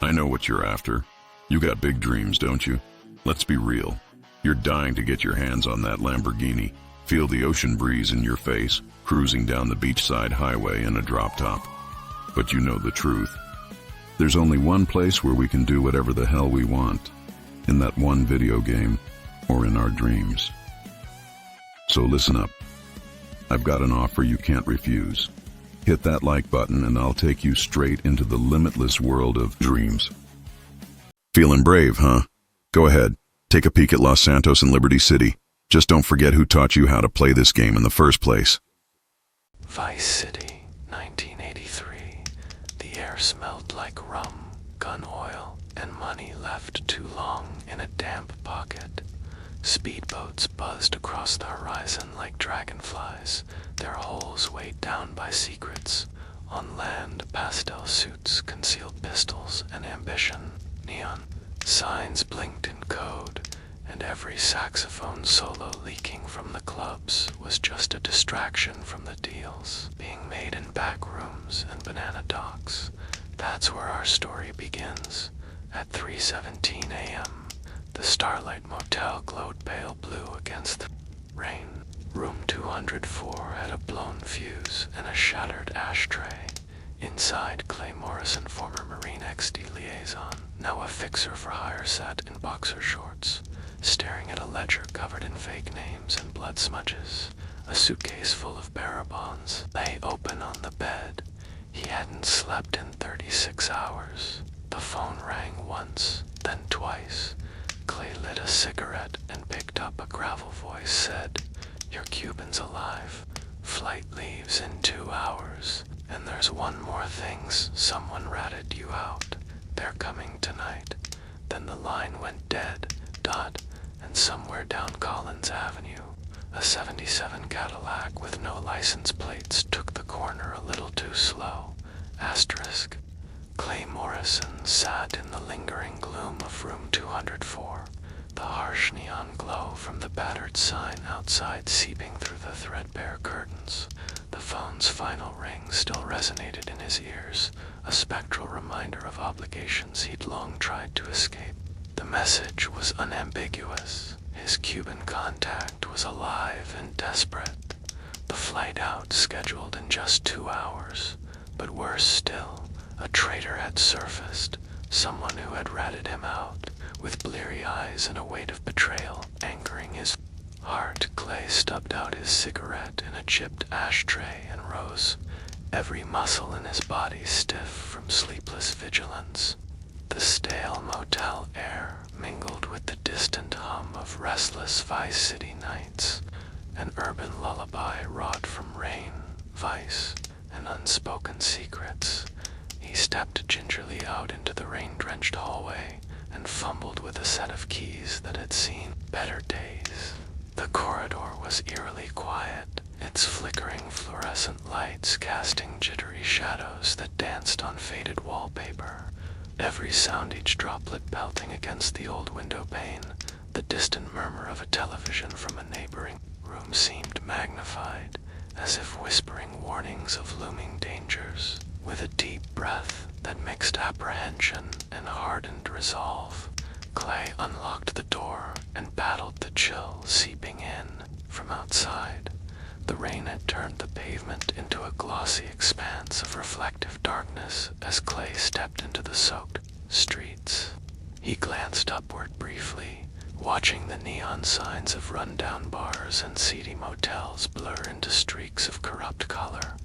I know what you're after. You got big dreams, don't you? Let's be real. You're dying to get your hands on that Lamborghini, feel the ocean breeze in your face, cruising down the beachside highway in a drop top. But you know the truth. There's only one place where we can do whatever the hell we want. In that one video game, or in our dreams. So listen up. I've got an offer you can't refuse. Hit that like button and I'll take you straight into the limitless world of dreams. Feeling brave, huh? Go ahead. Take a peek at Los Santos and Liberty City. Just don't forget who taught you how to play this game in the first place. Vice City, 1983. The air smelled like rum, gun oil, and money left too long in a damp pocket. Speedboats buzzed across the horizon like dragonflies, their hulls weighed down by secrets. On land, pastel suits concealed pistols and ambition. Neon signs blinked in code, and every saxophone solo leaking from the clubs was just a distraction from the deals being made in back rooms and banana docks. That's where our story begins. At 3:17 a.m., the Starlight Motel glowed pale blue against the rain. Room 204 had a blown fuse and a shattered ashtray. Inside, Clay Morrison, former Marine XD liaison, now a fixer-for-hire, sat in boxer shorts, staring at a ledger covered in fake names and blood smudges. A suitcase full of bearer bonds lay open on the bed. He hadn't slept in 36 hours. The phone rang once, then twice. Clay lit a cigarette and picked up a gravel voice said, "Your Cuban's alive. Flight leaves in 2 hours. And there's one more thing, someone ratted you out. They're coming tonight." Then the line went dead, and somewhere down Collins Avenue, a 77 Cadillac with no license plates took the corner a little too slow. Asterisk. Clay Morrison sat in the lingering gloom of room 204, the harsh neon glow from the battered sign outside seeping through the threadbare curtains. The phone's final ring still resonated in his ears, a spectral reminder of obligations he'd long tried to escape. The message was unambiguous. His Cuban contact was alive and desperate. The flight out scheduled in just 2 hours. But worse still, a traitor had surfaced, someone who had ratted him out, with bleary eyes and a weight of betrayal anchoring his heart. Clay stubbed out his cigarette in a chipped ashtray and rose, every muscle in his body stiff from sleepless vigilance. The stale motel air mingled with the distant hum of restless Vice City nights, an urban lullaby wrought from rain, vice, and unspoken secrets. He stepped gingerly out into the rain-drenched hallway and fumbled with a set of keys that had seen better days. The corridor was eerily quiet, its flickering fluorescent lights casting jittery shadows that danced on faded wallpaper. Every sound, each droplet pelting against the old window pane, the distant murmur of a television from a neighboring room seemed magnified, as if whispering warnings of looming dangers. With a deep breath that mixed apprehension and hardened resolve, Clay unlocked the door and battled the chill seeping in from outside. The rain had turned the pavement into a glossy expanse of reflective darkness as Clay stepped into the soaked streets. He glanced upward briefly, watching the neon signs of rundown bars and seedy motels blur into streaks of corrupt color.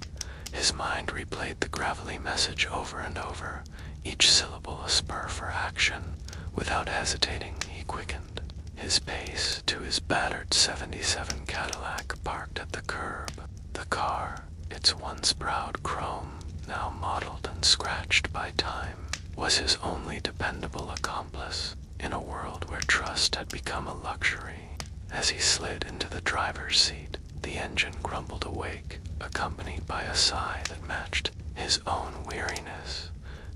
His mind replayed the gravelly message over and over, each syllable a spur for action. Without hesitating, he quickened his pace to his battered 77 Cadillac parked at the curb. The car, its once proud chrome, now mottled and scratched by time, was his only dependable accomplice in a world where trust had become a luxury. As he slid into the driver's seat, the engine grumbled awake, accompanied by a sigh that matched his own weariness.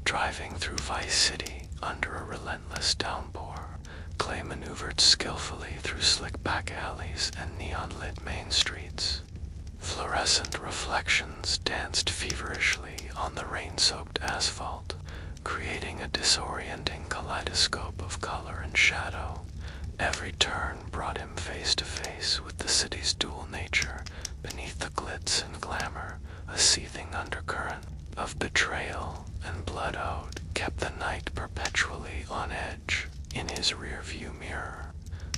Driving through Vice City under a relentless downpour, Clay maneuvered skillfully through slick back alleys and neon-lit main streets. Fluorescent reflections danced feverishly on the rain-soaked asphalt, creating a disorienting kaleidoscope of color and shadow. Every turn brought him face to face with the city's dual nature. Beneath the glitz and glamour, a seething undercurrent of betrayal and blood ode kept the night perpetually on edge. In his rearview mirror,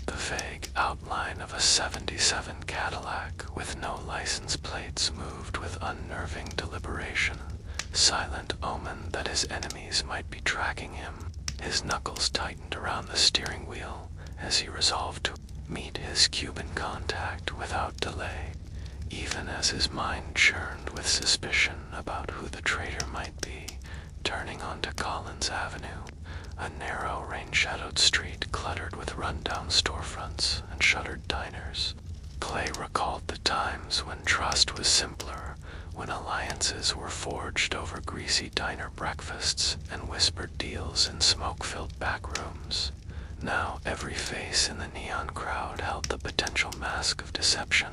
the vague outline of a '77 Cadillac with no license plates moved with unnerving deliberation, silent omen that his enemies might be tracking him. His knuckles tightened around the steering wheel as he resolved to meet his Cuban contact without delay, even as his mind churned with suspicion about who the traitor might be. Turning onto Collins Avenue, a narrow, rain-shadowed street cluttered with run-down storefronts and shuttered diners, Clay recalled the times when trust was simpler, when alliances were forged over greasy diner breakfasts and whispered deals in smoke-filled back rooms. Now every face in the neon crowd held the potential mask of deception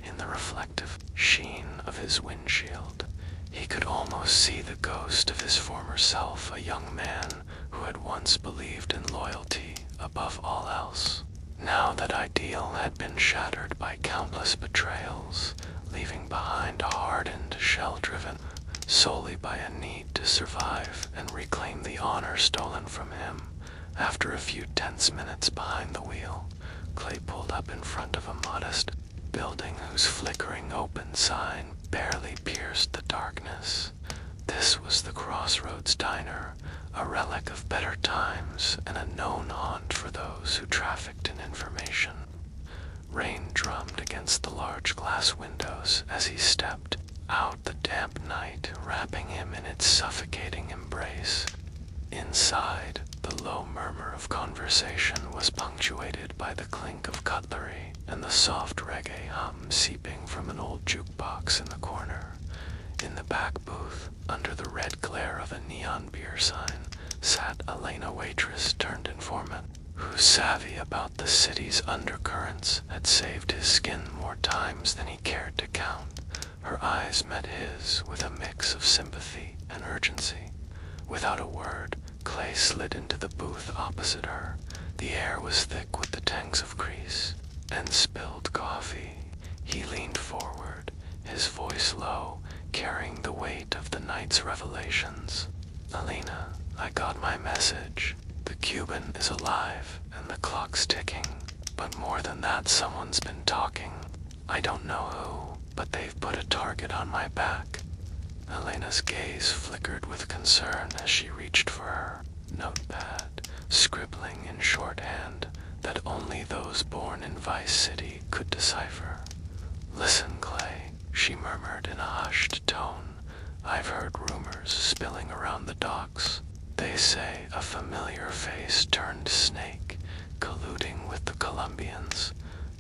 in the reflective sheen of his windshield. He could almost see the ghost of his former self, a young man who had once believed in loyalty above all else. Now that ideal had been shattered by countless betrayals, leaving behind a hardened shell driven solely by a need to survive and reclaim the honor stolen from him. After a few tense minutes behind the wheel, Clay pulled up in front of a modest building whose flickering open sign barely pierced the darkness. This was the Crossroads Diner, a relic of better times and a known haunt for those who trafficked in information. Rain drummed against the large glass windows as he stepped out, the damp night wrapping him in its suffocating embrace. Inside, the low murmur of conversation was punctuated by the clink of cutlery and the soft reggae hum seeping from an old jukebox in the corner. In the back booth, under the red glare of a neon beer sign, sat Elena, waitress turned informant, who, savvy about the city's undercurrents, had saved his skin more times than he cared to count. Her eyes met his with a mix of sympathy and urgency. Without a word, Clay slid into the booth opposite her. The air was thick with the tangs of grease and spilled coffee. He leaned forward, his voice low, carrying the weight of the night's revelations. "Alina, I got my message. The Cuban is alive and the clock's ticking. But more than that, someone's been talking. I don't know who, but they've put a target on my back." Elena's gaze flickered with concern as she reached for her notepad, scribbling in shorthand that only those born in Vice City could decipher. "Listen, Clay," she murmured in a hushed tone. "I've heard rumors spilling around the docks. They say a familiar face turned snake, colluding with the Colombians.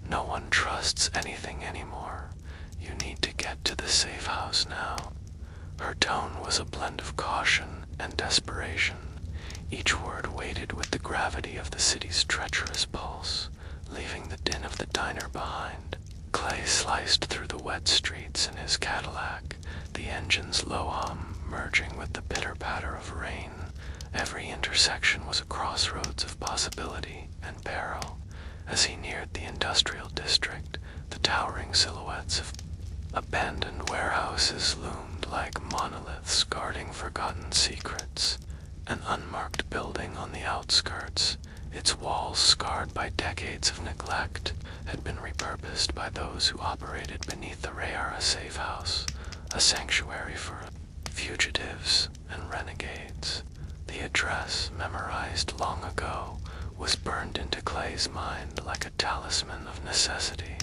No one trusts anything anymore. You need to get to the safe house now." Her tone was a blend of caution and desperation, each word weighted with the gravity of the city's treacherous pulse. Leaving the din of the diner behind, Clay sliced through the wet streets in his Cadillac, the engine's low hum merging with the pitter-patter of rain. Every intersection was a crossroads of possibility and peril. As he neared the industrial district, the towering silhouettes of abandoned warehouses loomed like monoliths guarding forgotten secrets. An unmarked building on the outskirts, its walls scarred by decades of neglect, had been repurposed by those who operated beneath the Rayara safe house, a sanctuary for fugitives and renegades. The address, memorized long ago, was burned into Clay's mind like a talisman of necessity.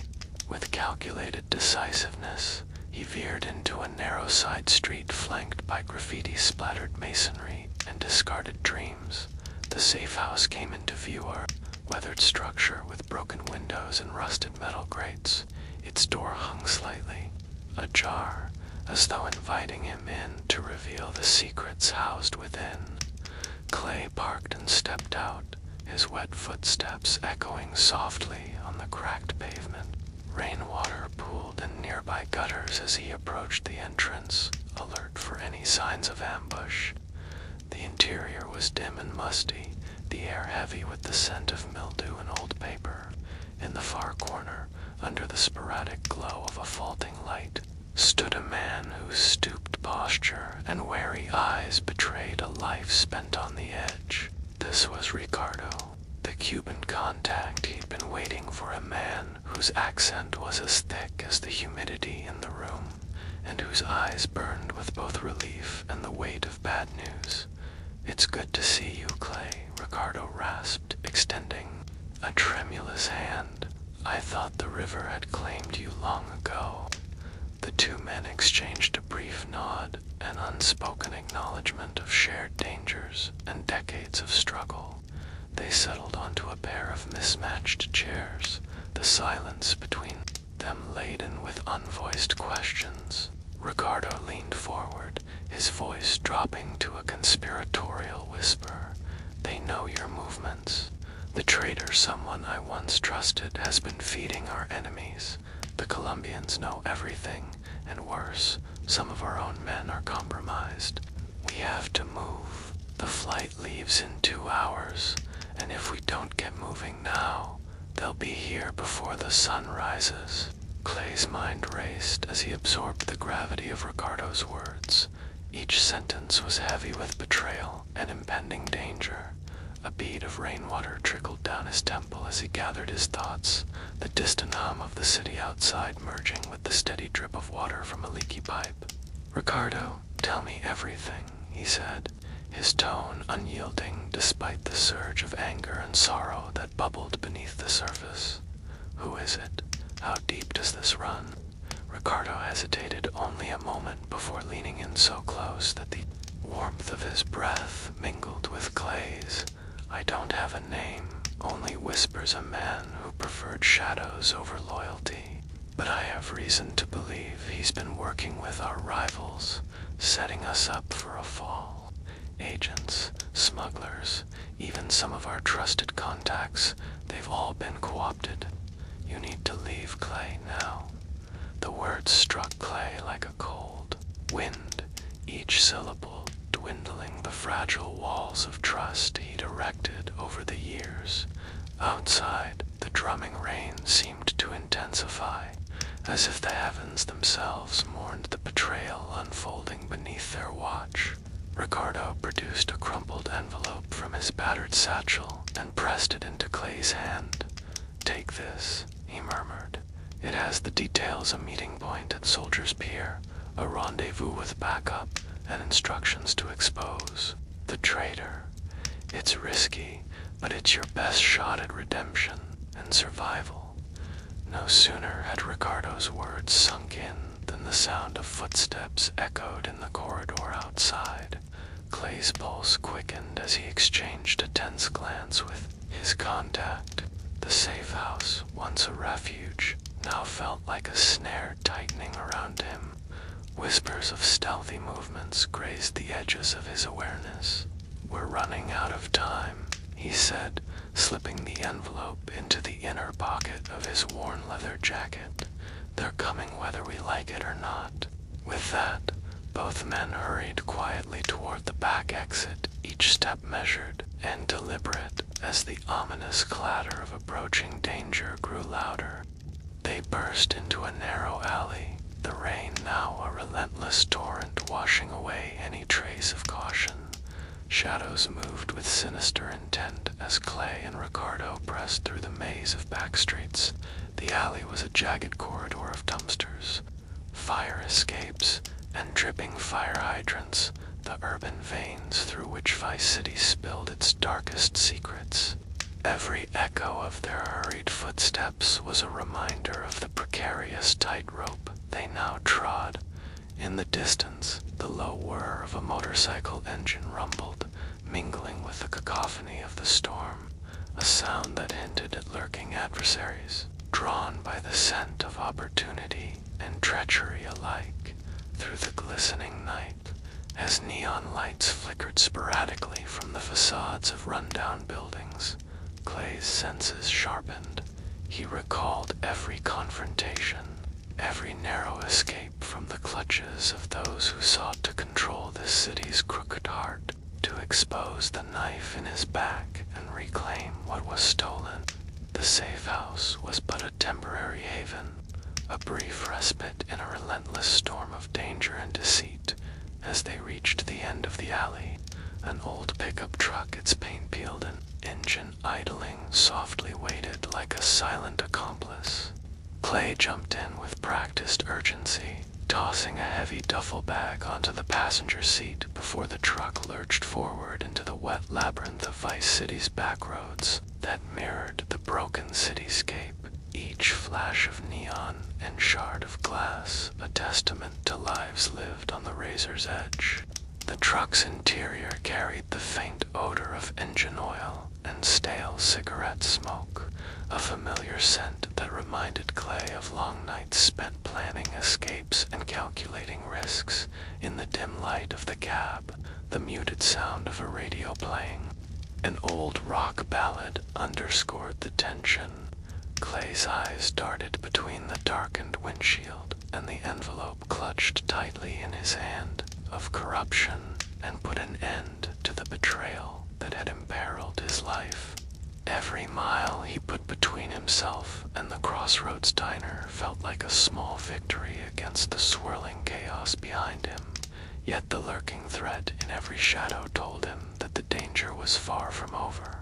With calculated decisiveness, he veered into a narrow side street flanked by graffiti-splattered masonry and discarded dreams. The safe house came into view, a weathered structure with broken windows and rusted metal grates. Its door hung slightly, ajar, as though inviting him in to reveal the secrets housed within. Clay parked and stepped out, his wet footsteps echoing softly on the cracked pavement. Rainwater pooled in nearby gutters as he approached the entrance, alert for any signs of ambush. The interior was dim and musty, the air heavy with the scent of mildew and old paper. In the far corner, under the sporadic glow of a faulting light, stood a man whose stooped posture and wary eyes betrayed a life spent on the edge. This was Ricardo, the Cuban contact he'd been waiting for, a man whose accent was as thick as the humidity in the room, and whose eyes burned with both relief and the weight of bad news. "It's good to see you, Clay," Ricardo rasped, extending a tremulous hand. "I thought the river had claimed you long ago." The two men exchanged a brief nod, an unspoken acknowledgement of shared dangers and decades of struggle. They settled onto a pair of mismatched chairs, the silence between them laden with unvoiced questions. Ricardo leaned forward, his voice dropping to a conspiratorial whisper. "They know your movements. The traitor someone I once trusted has been feeding our enemies. The Colombians know everything, and worse, some of our own men are compromised. We have to move. The flight leaves in 2 hours, and if we don't get moving now, they'll be here before the sun rises." Clay's mind raced as he absorbed the gravity of Ricardo's words. Each sentence was heavy with betrayal and impending danger. A bead of rainwater trickled down his temple as he gathered his thoughts, the distant hum of the city outside merging with the steady drip of water from a leaky pipe. "Ricardo, tell me everything," he said, his tone unyielding despite the surge of anger and sorrow that bubbled beneath the surface. "Who is it? How deep does this run?" Ricardo hesitated only a moment before leaning in so close that the warmth of his breath mingled with Clay's. "I don't have a name," only whispers a man who preferred shadows over loyalty. "But I have reason to believe he's been working with our rivals, setting us up for a fall. Agents, smugglers, even some of our trusted contacts, they've all been co-opted. You need to leave, Clay, now." The words struck Clay like a cold wind, each syllable dwindling the fragile walls of trust he'd erected over the years. Outside, the drumming rain seemed to intensify, as if the heavens themselves mourned the betrayal unfolding beneath their watch. Ricardo produced a crumpled envelope from his battered satchel and pressed it into Clay's hand. "Take this," he murmured. "It has the details: a meeting point at Soldiers Pier, a rendezvous with backup, and instructions to expose the traitor. It's risky, but it's your best shot at redemption and survival." No sooner had Ricardo's words sunk in than the sound of footsteps echoed in the corridor outside. Clay's pulse quickened as he exchanged a tense glance with his contact. The safe house, once a refuge, now felt like a snare tightening around him. Whispers of stealthy movements grazed the edges of his awareness. "We're running out of time," he said, slipping the envelope into the inner pocket of his worn leather jacket. "They're coming whether we like it or not." With that, both men hurried quietly toward the back exit, each step measured and deliberate as the ominous clatter of approaching danger grew louder. They burst into a narrow alley, the rain now a relentless torrent washing away any trace of caution. Shadows moved with sinister intent as Clay and Ricardo pressed through the maze of back streets. The alley was a jagged corridor of dumpsters, fire escapes, and dripping fire hydrants, the urban veins through which Vice City spilled its darkest secrets. Every echo of their hurried footsteps was a reminder of the precarious tightrope they now trod. In the distance, the low whir of a motorcycle engine rumbled, mingling with the cacophony of the storm, a sound that hinted at lurking adversaries, drawn by the scent of opportunity and treachery alike. Through the glistening night, as neon lights flickered sporadically from the facades of rundown buildings, Clay's senses sharpened. He recalled every confrontation, every narrow escape from the clutches of those who sought to control this city's crooked heart. to expose the knife in his back and reclaim what was stolen. The safe house was but a temporary haven, a brief respite in a relentless storm of danger and deceit. As they reached the end of the alley, an old pickup truck, its paint peeled and engine idling, softly waited like a silent accomplice. Clay jumped in with practiced urgency, tossing a heavy duffel bag onto the passenger seat before the truck lurched forward into the wet labyrinth of Vice City's backroads that mirrored the broken cityscape, each flash of neon and shard of glass a testament to lives lived on the razor's edge. The truck's interior carried the faint odor of engine oil and stale cigarette smoke, a familiar scent that reminded Clay of long nights spent planning escapes and calculating risks. In the dim light of the cab, the muted sound of a radio playing an old rock ballad underscored the tension. Clay's eyes darted between the darkened windshield and the envelope clutched tightly in his hand of corruption and put an end to the betrayal that had imperiled his life. Every mile he put between himself and the Crossroads diner felt like a small victory against the swirling chaos behind him, yet the lurking threat in every shadow told him that the danger was far from over.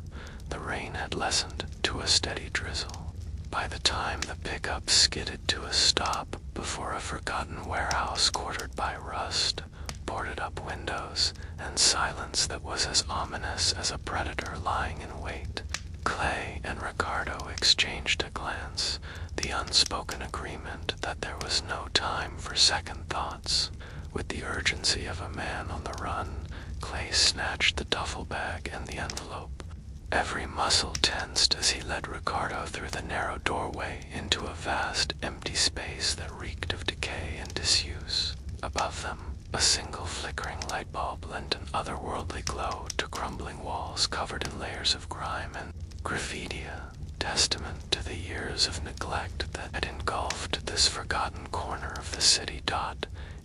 The rain had lessened to a steady drizzle. By the time the pickup skidded to a stop before a forgotten warehouse quartered by rust, boarded-up windows, and silence that was as ominous as a predator lying in wait, Clay and Ricardo exchanged a glance, the unspoken agreement that there was no time for second thoughts. With the urgency of a man on the run, Clay snatched the duffel bag and the envelope. Every muscle tensed as he led Ricardo through the narrow doorway into a vast, empty space that reeked of decay and disuse. Above them, a single flickering light bulb lent an otherworldly glow to crumbling walls covered in layers of grime and graffiti, testament to the years of neglect that had engulfed this forgotten corner of the city.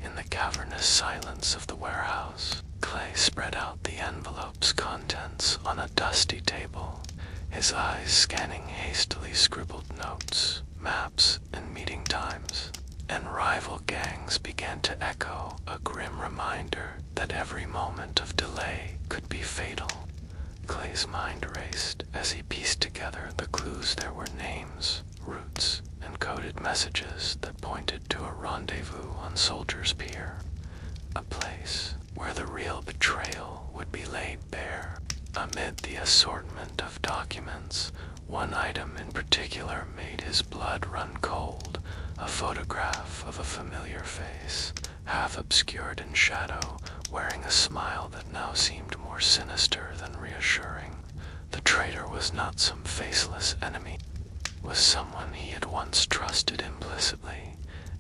In the cavernous silence of the warehouse, Clay spread out the envelope's contents on a dusty table, his eyes scanning hastily scribbled notes, maps, and meeting times. And rival gangs began to echo, a grim reminder that every moment of delay could be fatal. Clay's mind raced as he pieced together the clues. There were names, routes, and coded messages that pointed to a rendezvous on Soldiers Pier, a place where the real betrayal would be laid bare. Amid the assortment of documents, one item in particular made his blood run cold, a photograph of a familiar face, half obscured in shadow, wearing a smile that now seemed more sinister than reassuring. The traitor was not some faceless enemy, was someone he had once trusted implicitly.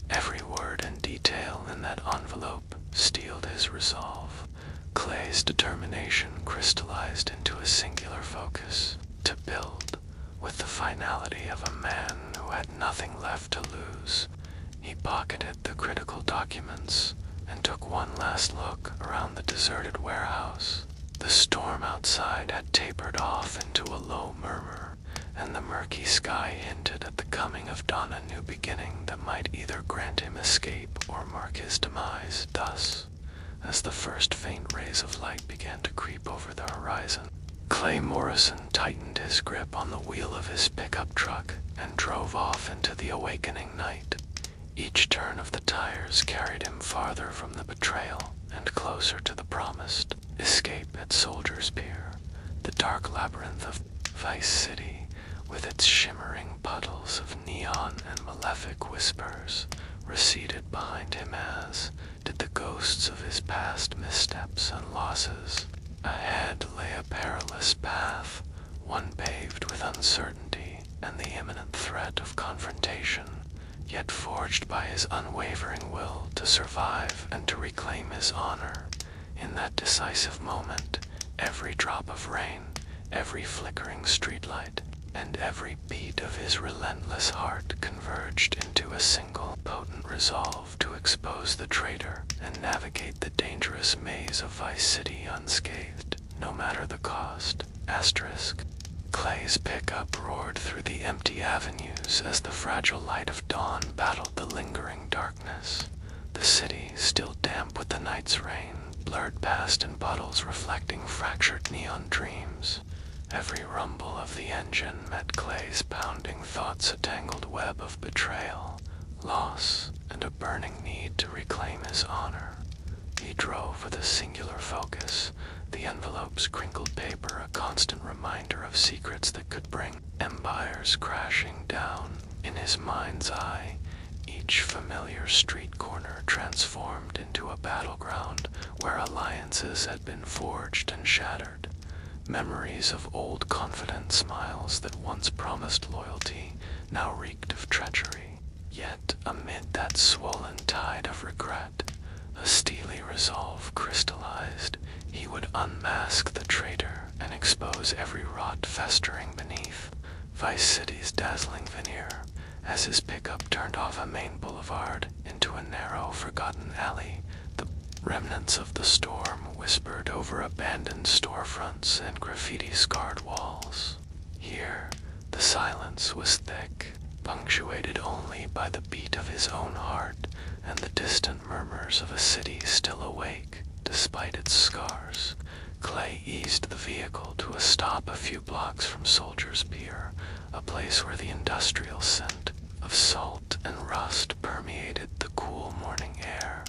Every word and detail in that envelope steeled his resolve. Clay's determination crystallized into a singular focus, to build with the finality of a man who had nothing left to lose. He pocketed the critical documents and took one last look around the deserted warehouse. The storm outside had tapered off into a low murmur, and the murky sky hinted at the coming of dawn, a new beginning that might either grant him escape or mark his demise. Thus, as the first faint rays of light began to creep over the horizon, Clay Morrison tightened his grip on the wheel of his pickup truck and drove off into the awakening night. Each turn of the tires carried him farther from the betrayal and closer to the promised escape at Soldiers Pier, the dark labyrinth of Vice City, with its shimmering puddles of neon and malefic whispers, receded behind him as did the ghosts of his past missteps and losses. Ahead lay a perilous path, one paved with uncertainty and the imminent threat of confrontation, yet forged by his unwavering will to survive and to reclaim his honor. In that decisive moment, every drop of rain, every flickering streetlight, and every beat of his relentless heart converged into a single potent resolve to expose the traitor and navigate the dangerous maze of Vice City unscathed, no matter the cost. Clay's pickup roared through the empty avenues as the fragile light of dawn battled the lingering darkness. The city, still damp with the night's rain, blurred past in puddles reflecting fractured neon dreams. Every rumble of the engine met Clay's pounding thoughts a tangled web of betrayal, loss, and a burning need to reclaim his honor. He drove with a singular focus, the envelope's crinkled paper a constant reminder of secrets that could bring empires crashing down. In his mind's eye, each familiar street corner transformed into a battleground where alliances had been forged and shattered. Memories of old confident smiles that once promised loyalty now reeked of treachery. Yet amid that swollen tide of regret, a steely resolve crystallized. He would unmask the traitor and expose every rot festering beneath Vice City's dazzling veneer. As his pickup turned off a main boulevard into a narrow, forgotten alley, the remnants of the storm whispered over abandoned storefronts and graffiti-scarred walls. Here, the silence was thick, punctuated only by the beat of his own heart and the distant murmurs of a city still awake despite its scars. Clay eased the vehicle to a stop a few blocks from Soldier's Pier, a place where the industrial scent of salt and rust permeated the cool morning air.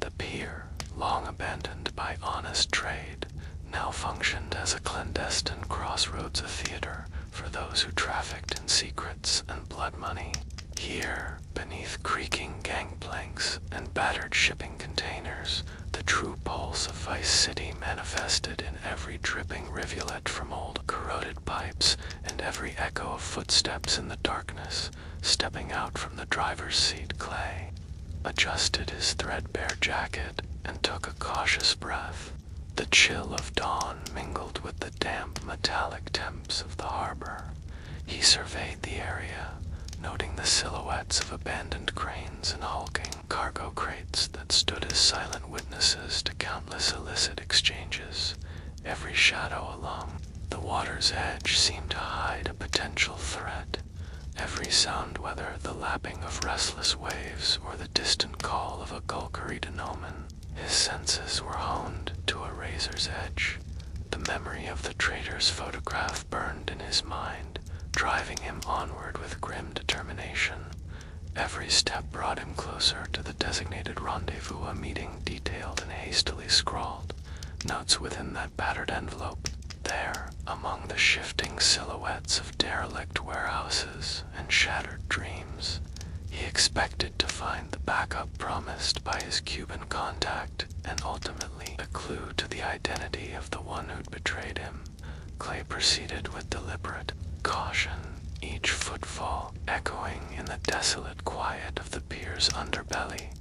The pier, long abandoned by honest trade, now functioned as a clandestine crossroads, a theater for those who trafficked in secrets and blood money. Here, beneath creaking gangplanks and battered shipping containers, the true pulse of Vice City manifested in every dripping rivulet from old corroded pipes and every echo of footsteps in the darkness. Stepping out from the driver's seat, Clay adjusted his threadbare jacket and took a cautious breath. The chill of dawn mingled with the damp metallic temps of the harbor. He surveyed the area, noting the silhouettes of abandoned cranes and hulking cargo crates that stood as silent witnesses to countless illicit exchanges. Every shadow along the water's edge seemed to hide a potential threat. Every sound, whether the lapping of restless waves or the distant call of a gulkery omen, his senses were honed to a razor's edge. The memory of the traitor's photograph burned in his mind, driving him onward with grim determination. Every step brought him closer to the designated rendezvous, a meeting detailed and hastily scrawled. Notes within that battered envelope. There, among the shifting silhouettes of derelict warehouses and shattered dreams, he expected to find the backup promised by his Cuban contact and ultimately a clue to the identity of the one who'd betrayed him. Clay proceeded with deliberate caution, each footfall echoing in the desolate quiet of the pier's underbelly.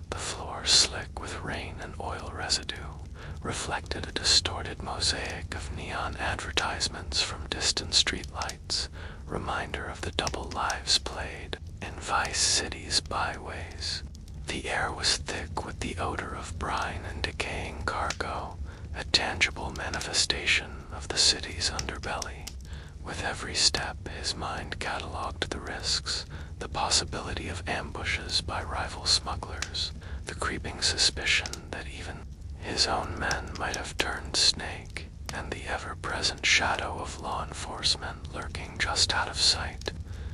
The floor, slick with rain and oil residue, reflected a distorted mosaic of neon advertisements from distant streetlights, reminder of the double lives played in Vice City's byways. The air was thick with the odor of brine and decaying cargo, a tangible manifestation of the city's underbelly. With every step, his mind catalogued the risks, the possibility of ambushes by rival smugglers, the creeping suspicion that even his own men might have turned snake, and the ever-present shadow of law enforcement lurking just out of sight.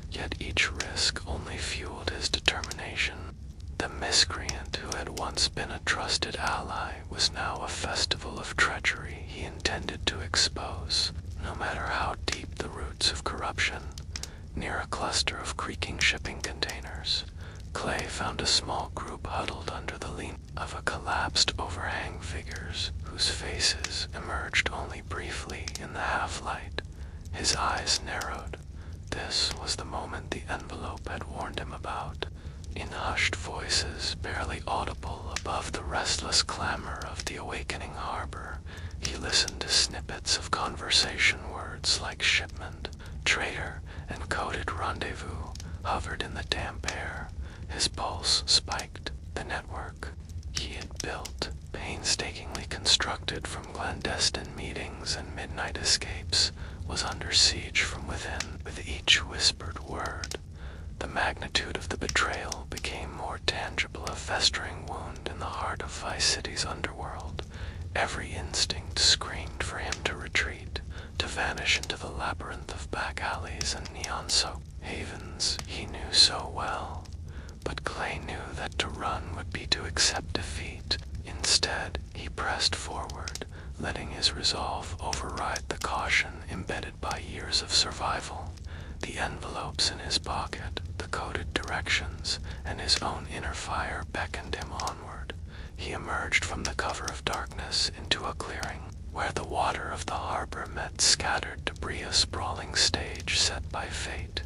Yet each risk only fueled his determination. The miscreant who had once been a trusted ally was now a festival of treachery he intended to expose, no matter how deep the roots of corruption. Near a cluster of creaking shipping containers, Clay found a small group huddled under the lean of a collapsed overhang, figures whose faces emerged only briefly in the half-light. His eyes narrowed. This was the moment the envelope had warned him about. In hushed voices, barely audible above the restless clamor of the awakening harbor, he listened to snippets of conversation, words like shipment, traitor and coded rendezvous hovered in the damp air. His pulse spiked. The network he had built, painstakingly constructed from clandestine meetings and midnight escapes, was under siege from within. With each whispered word, the magnitude of the betrayal became more tangible, a festering wound in the heart of Vice City's underworld. Every instinct screamed for him to retreat, to vanish into the labyrinth of back alleys and neon-soaked havens he knew so well. But Clay knew that to run would be to accept defeat. Instead, he pressed forward, letting his resolve override the caution embedded by years of survival. The envelopes in his pocket, the coded directions, and his own inner fire beckoned him onward. He emerged from the cover of darkness into a clearing, where the water of the harbor met scattered debris, a sprawling stage set by fate.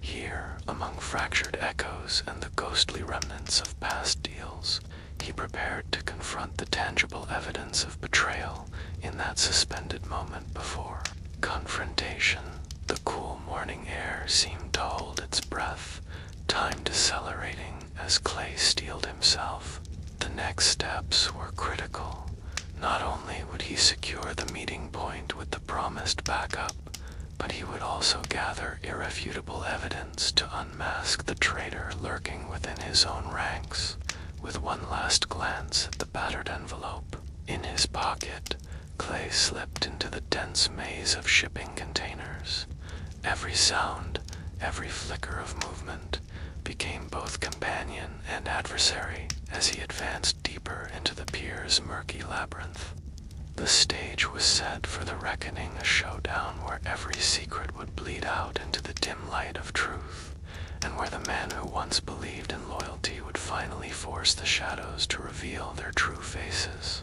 Here, among fractured echoes and the ghostly remnants of past deals, he prepared to confront the tangible evidence of betrayal in that suspended moment before. Confrontation. The cool morning air seemed to hold its breath, time decelerating as Clay steeled himself. The next steps were critical. Not only would he secure the meeting point with the promised backup, but he would also gather irrefutable evidence to unmask the traitor lurking within his own ranks. With one last glance at the battered envelope in his pocket, Clay slipped into the dense maze of shipping containers. Every sound, every flicker of movement, became both companion and adversary as he advanced deeper into the pier's murky labyrinth. The stage was set for the reckoning, a showdown where every secret would bleed out into the dim light of truth, and where the man who once believed in loyalty would finally force the shadows to reveal their true faces.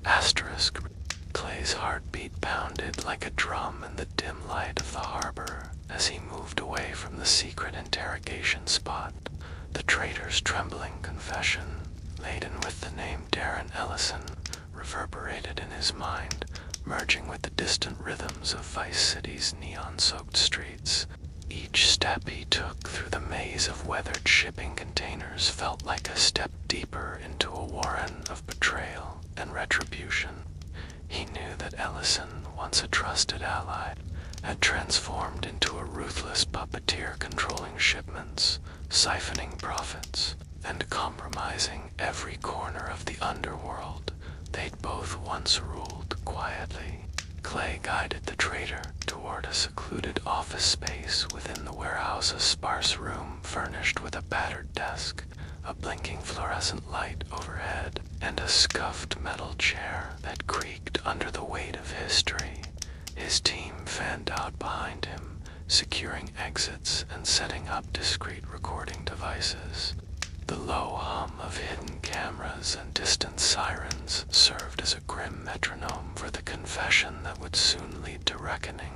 Asterisk. Clay's heartbeat pounded like a drum in the dim light of the harbor as he moved away from the secret interrogation spot. The traitor's trembling confession, laden with the name Darren Ellison, reverberated in his mind, merging with the distant rhythms of Vice City's neon-soaked streets. Each step he took through the maze of weathered shipping containers felt like a step deeper into a warren of betrayal and retribution. He knew that Ellison, once a trusted ally, had transformed into a ruthless puppeteer controlling shipments, siphoning profits, and compromising every corner of the underworld they'd both once ruled quietly. Clay guided the traitor toward a secluded office space within the warehouse's sparse room, furnished with a battered desk, a blinking fluorescent light overhead, and a scuffed metal chair that creaked under the weight of history. His team fanned out behind him, securing exits and setting up discreet recording devices. The low hum of hidden cameras and distant sirens served as a grim metronome for the confession that would soon lead to reckoning.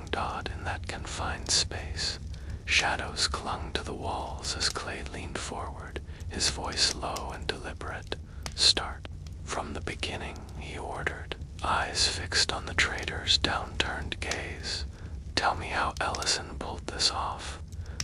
In that confined space, shadows clung to the walls as Clay leaned forward, his voice low and deliberate. "Start from the beginning," he ordered, eyes fixed on the traitor's downturned gaze. "Tell me how Ellison pulled this off."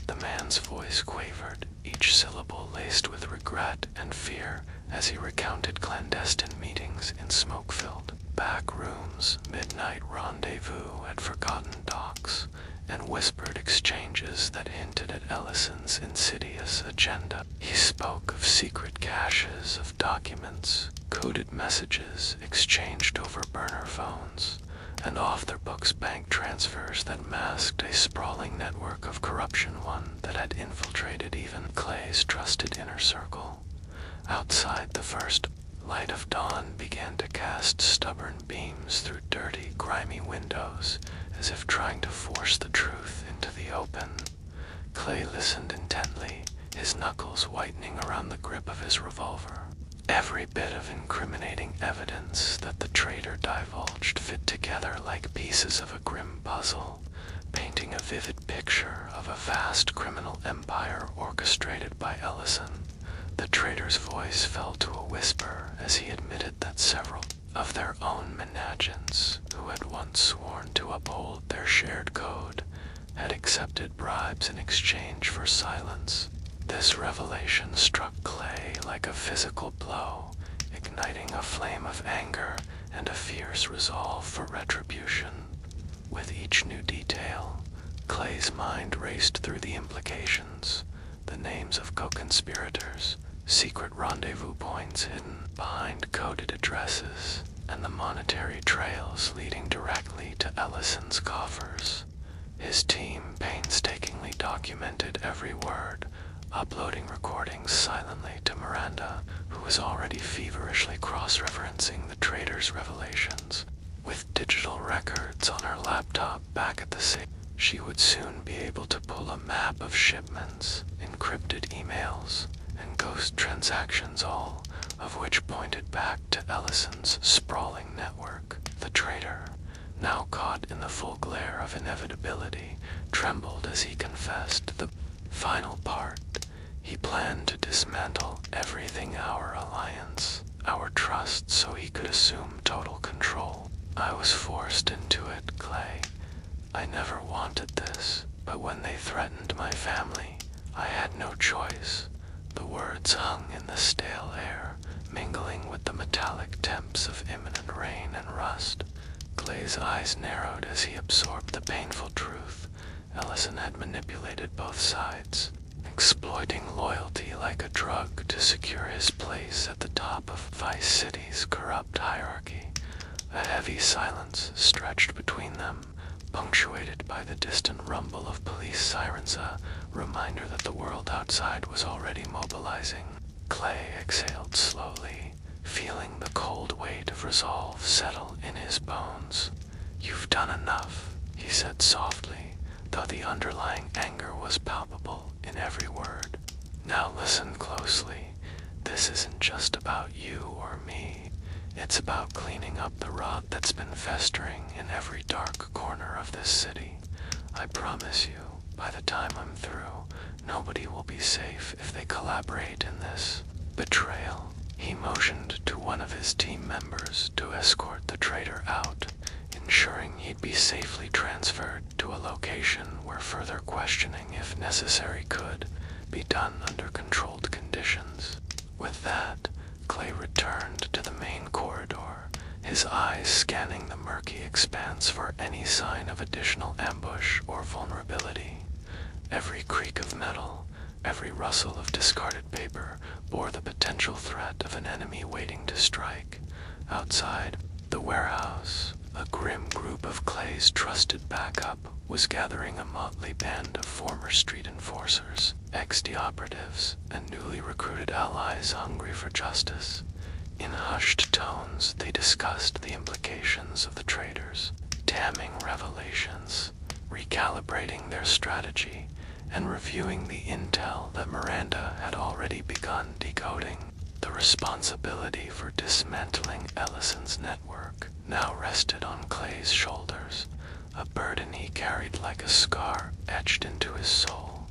The man's voice quavered, each syllable laced with regret and fear as he recounted clandestine meetings in smoke-filled back rooms, midnight rendezvous at forgotten docks, and whispered exchanges that hinted at Ellison's insidious agenda. He spoke of secret caches of documents, coded messages exchanged over burner phones, and off-their-books bank transfers that masked a sprawling network of corruption, one that had infiltrated even Clay's trusted inner circle. Outside, the first light of dawn began to cast stubborn beams through dirty, grimy windows, as if trying to force the truth into the open. Clay listened intently, his knuckles whitening around the grip of his revolver. Every bit of incriminating evidence that the traitor divulged fit together like pieces of a grim puzzle, painting a vivid picture of a vast criminal empire orchestrated by Ellison. The traitor's voice fell to a whisper as he admitted that several of their own menagents, who had once sworn to uphold their shared code, had accepted bribes in exchange for silence. This revelation struck Clay like a physical blow, igniting a flame of anger and a fierce resolve for retribution. With each new detail, Clay's mind raced through the implications, the names of co-conspirators, secret rendezvous points hidden behind coded addresses, and the monetary trails leading directly to Ellison's coffers. His team painstakingly documented every word, uploading recordings silently to Miranda, who was already feverishly cross-referencing the traitor's revelations. With digital records on her laptop back at the safe, she would soon be able to pull a map of shipments, encrypted emails, and ghost transactions, all of which pointed back to Ellison's sprawling network. The traitor, now caught in the full glare of inevitability, trembled as he confessed the final part. He planned to dismantle everything: our alliance, our trust, so he could assume total control. I was forced into it, Clay. I never wanted this, but when they threatened my family, I had no choice. The words hung in the stale air, mingling with the metallic temps of imminent rain and rust. Clay's eyes narrowed as he absorbed the painful truth. Ellison had manipulated both sides, exploiting loyalty like a drug to secure his place at the top of Vice City's corrupt hierarchy. A heavy silence stretched between them, punctuated by the distant rumble of police sirens, a reminder that the world outside was already mobilizing. Clay exhaled slowly, feeling the cold weight of resolve settle in his bones. "You've done enough," he said softly, though the underlying anger was palpable in every word. "Now listen closely. This isn't just about you or me. It's about cleaning up the rot that's been festering in every dark corner of this city. I promise you, by the time I'm through, nobody will be safe if they collaborate in this betrayal." He motioned to one of his team members to escort the traitor out, ensuring he'd be safely transferred to a location where further questioning, if necessary, could be done under controlled conditions. With that, Clay returned to the main corridor, his eyes scanning the murky expanse for any sign of additional ambush or vulnerability. Every creak of metal, every rustle of discarded paper bore the potential threat of an enemy waiting to strike. Outside the warehouse, a grim group of Clay's trusted backup was gathering, a motley band of former street enforcers, ex-D operatives, and newly recruited allies hungry for justice. In hushed tones, they discussed the implications of the traitors, damning revelations, recalibrating their strategy, and reviewing the intel that Miranda had already begun decoding. The responsibility for dismantling Ellison's network now rested on Clay's shoulders, a burden he carried like a scar etched into his soul.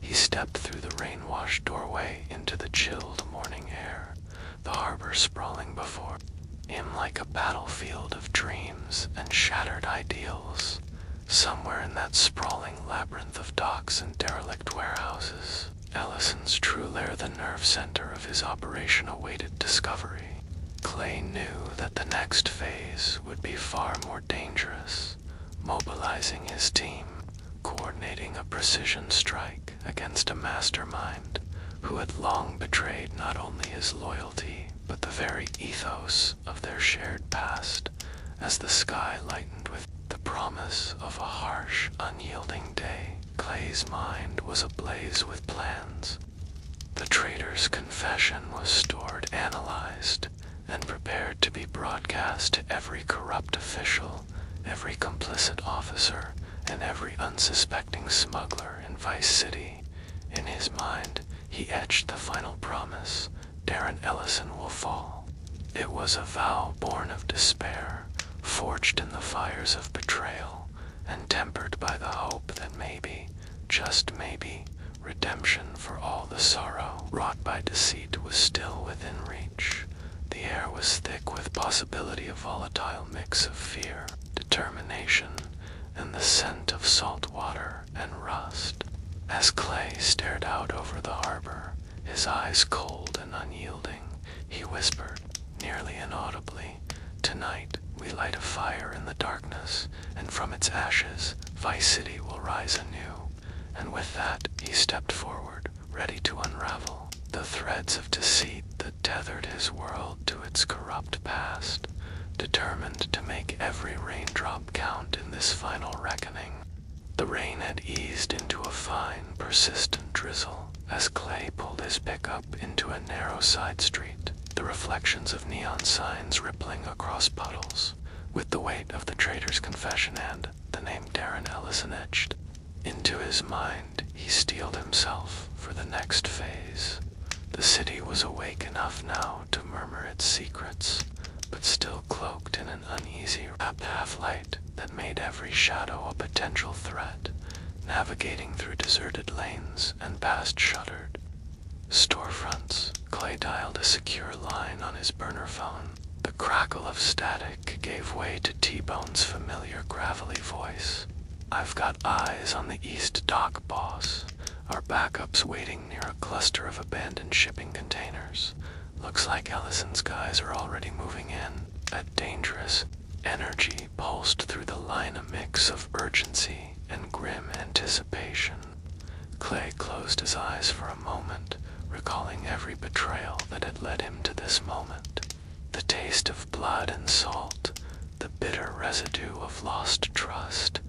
He stepped through the rain-washed doorway into the chilled morning air, the harbor sprawling before him like a battlefield of dreams and shattered ideals. Somewhere in that sprawling labyrinth of docks and derelict warehouses, Ellison's true lair, the nerve center of his operation, awaited discovery. Clay knew that the next phase would be far more dangerous, mobilizing his team, coordinating a precision strike against a mastermind who had long betrayed not only his loyalty, but the very ethos of their shared past. As the sky lightened with the promise of a harsh, unyielding day, Clay's mind was ablaze with plans. The traitor's confession was stored, analyzed, and prepared to be broadcast to every corrupt official, every complicit officer, and every unsuspecting smuggler in Vice City. In his mind, he etched the final promise: Darren Ellison will fall. It was a vow born of despair, forged in the fires of betrayal, and tempered by the hope that maybe, just maybe, redemption for all the sorrow wrought by deceit was still within reach. The air was thick with possibility, a volatile mix of fear, determination, and the scent of salt water and rust. As Clay stared out over the harbor, his eyes cold and unyielding, he whispered, nearly inaudibly, "Tonight we light a fire in the darkness, and from its ashes, Vice City will rise anew." And with that, he stepped forward, ready to unravel the threads of deceit that tethered his world to its corrupt past, determined to make every raindrop count in this final reckoning. The rain had eased into a fine, persistent drizzle as Clay pulled his pickup into a narrow side street, the reflections of neon signs rippling across puddles, with the weight of the trader's confession and the name Darren Ellison etched into his mind. He steeled himself for the next phase. The city was awake enough now to murmur its secrets, but still cloaked in an uneasy half-light that made every shadow a potential threat, navigating through deserted lanes and past shuttered storefronts. Clay dialed a secure line on his burner phone. The crackle of static gave way to T-Bone's familiar gravelly voice. "I've got eyes on the East Dock, boss. Our backup's waiting near a cluster of abandoned shipping containers. Looks like Ellison's guys are already moving in." That dangerous energy pulsed through the line, a mix of urgency and grim anticipation. Clay closed his eyes for a moment, recalling every betrayal that had led him to this moment. The taste of blood and salt, the bitter residue of lost trust,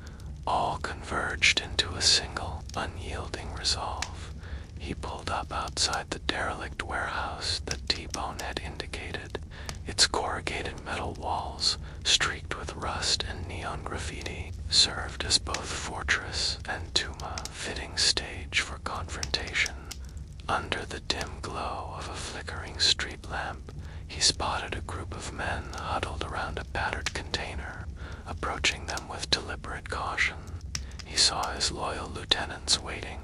all converged into a single, unyielding resolve. He pulled up outside the derelict warehouse that T-Bone had indicated, its corrugated metal walls, streaked with rust and neon graffiti, served as both fortress and fitting stage for confrontation. Under the dim glow of a flickering street lamp, he spotted a group of men huddled around a battered container, approaching them with deliberate caution. He saw his loyal lieutenants waiting,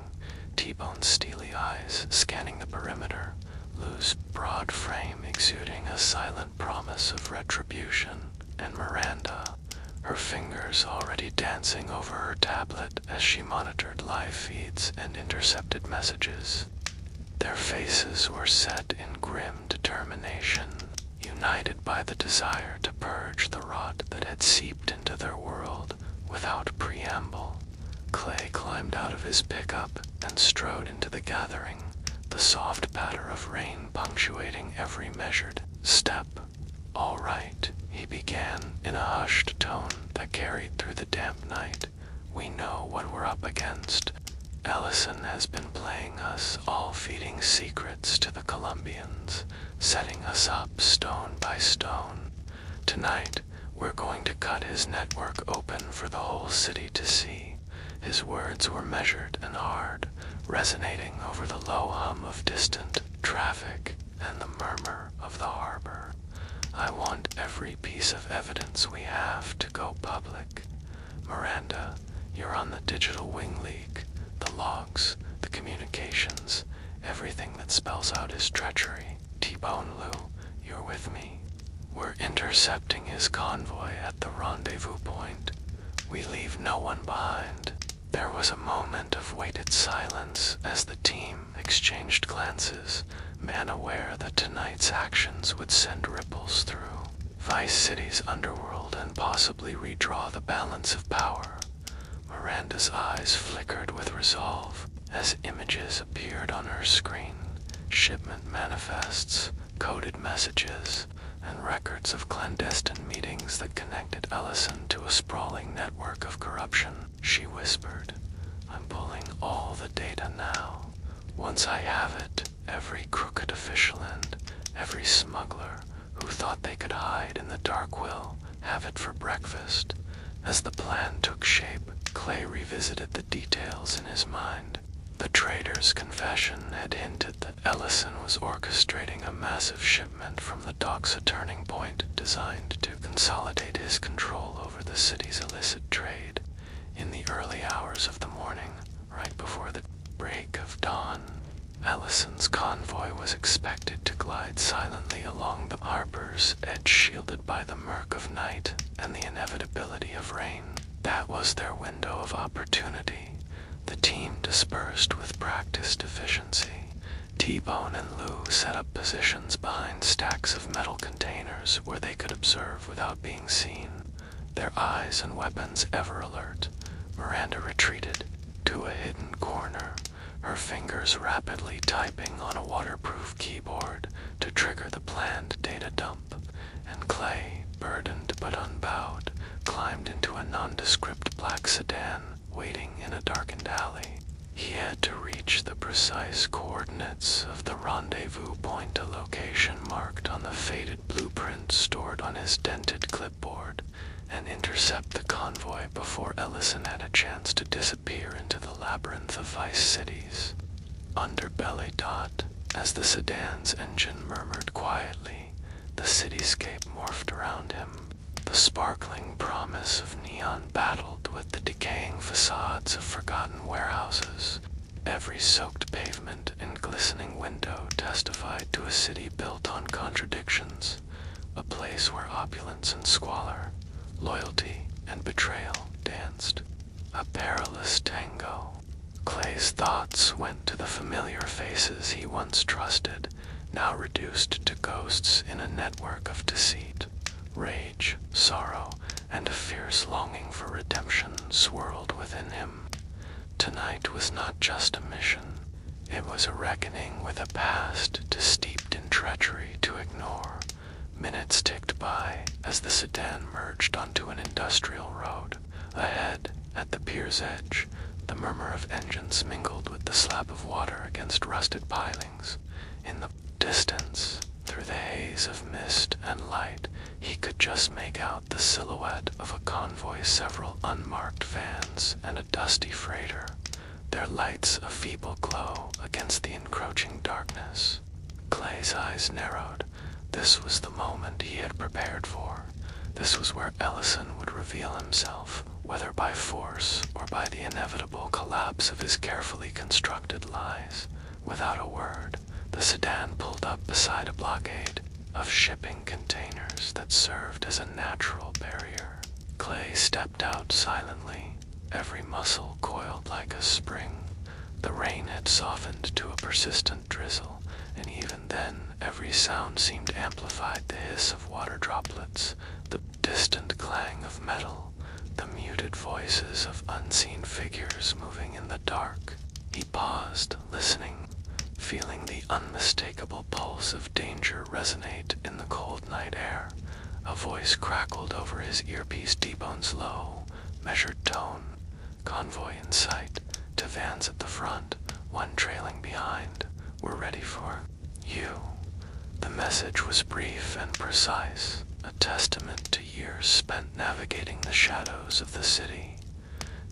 T-Bone's steely eyes scanning the perimeter, Lou's broad frame exuding a silent promise of retribution, and Miranda, her fingers already dancing over her tablet as she monitored live feeds and intercepted messages. Their faces were set in grim determination, united by the desire to purge the rot that had seeped into their world without preamble. Clay climbed out of his pickup and strode into the gathering, the soft patter of rain punctuating every measured step. "All right," he began in a hushed tone that carried through the damp night. "We know what we're up against. Ellison has been playing us, all feeding secrets to the Colombians, setting us up stone by stone. Tonight, we're going to cut his network open for the whole city to see." His words were measured and hard, resonating over the low hum of distant traffic and the murmur of the harbor. "I want every piece of evidence we have to go public. Miranda, you're on the digital wing leak. The logs, the communications, everything that spells out his treachery. T-Bone, Lou, you're with me. We're intercepting his convoy at the rendezvous point. We leave no one behind." There was a moment of weighted silence as the team exchanged glances, man aware that tonight's actions would send ripples through Vice City's underworld and possibly redraw the balance of power. Miranda's eyes flickered with resolve as images appeared on her screen, shipment manifests, coded messages, and records of clandestine meetings that connected Ellison to a sprawling network of corruption. She whispered, "I'm pulling all the data now. Once I have it, every crooked official and every smuggler who thought they could hide in the dark will have it for breakfast." As the plan took shape, Clay revisited the details in his mind. The trader's confession had hinted that Ellison was orchestrating a massive shipment from the docks, a turning point designed to consolidate his control over the city's illicit trade. In the early hours of the morning, right before the break of dawn, Ellison's convoy was expected to glide silently along the harbor's edge, shielded by the murk of night and the inevitability of rain. That was their window of opportunity. The team dispersed with practiced efficiency. T-Bone and Lou set up positions behind stacks of metal containers where they could observe without being seen, their eyes and weapons ever alert. Miranda retreated to a hidden corner, her fingers rapidly typing on a waterproof keyboard to trigger the planned data dump, and Clay, burdened but unbowed, climbed into a nondescript black sedan waiting in a darkened alley. He had to reach the precise coordinates of the rendezvous point, a location marked on the faded blueprint stored on his dented clipboard, and intercept the convoy before Ellison had a chance to disappear into the labyrinth of Vice Cities. Underbelly dot, as the sedan's engine murmured quietly, the cityscape morphed around him. The sparkling promise of neon battled with the decaying facades of forgotten warehouses. Every soaked pavement and glistening window testified to a city built on contradictions, a place where opulence and squalor, loyalty and betrayal danced, a perilous tango. Clay's thoughts went to the familiar faces he once trusted, now reduced to ghosts in a network of deceit. Rage, sorrow, and a fierce longing for redemption swirled within him. Tonight was not just a mission. It was a reckoning with a past too steeped in treachery to ignore. Minutes ticked by as the sedan merged onto an industrial road. Ahead, at the pier's edge, the murmur of engines mingled with the slap of water against rusted pilings. In the distance, through the haze of mist and light, he could just make out the silhouette of a convoy, several unmarked vans, and a dusty freighter, their lights a feeble glow against the encroaching darkness. Clay's eyes narrowed. This was the moment he had prepared for. This was where Ellison would reveal himself, whether by force or by the inevitable collapse of his carefully constructed lies. Without a word, the sedan pulled up beside a blockade of shipping containers that served as a natural barrier. Clay stepped out silently, every muscle coiled like a spring. The rain had softened to a persistent drizzle, and even then every sound seemed amplified: the hiss of water droplets, the distant clang of metal, the muted voices of unseen figures moving in the dark. He paused, listening, feeling the unmistakable pulse of danger resonate in the cold night air. A voice crackled over his earpiece, T-Bone's low, measured tone. Convoy in sight, to vans at the front, one trailing behind. We're ready for you. The message was brief and precise, a testament to years spent navigating the shadows of the city.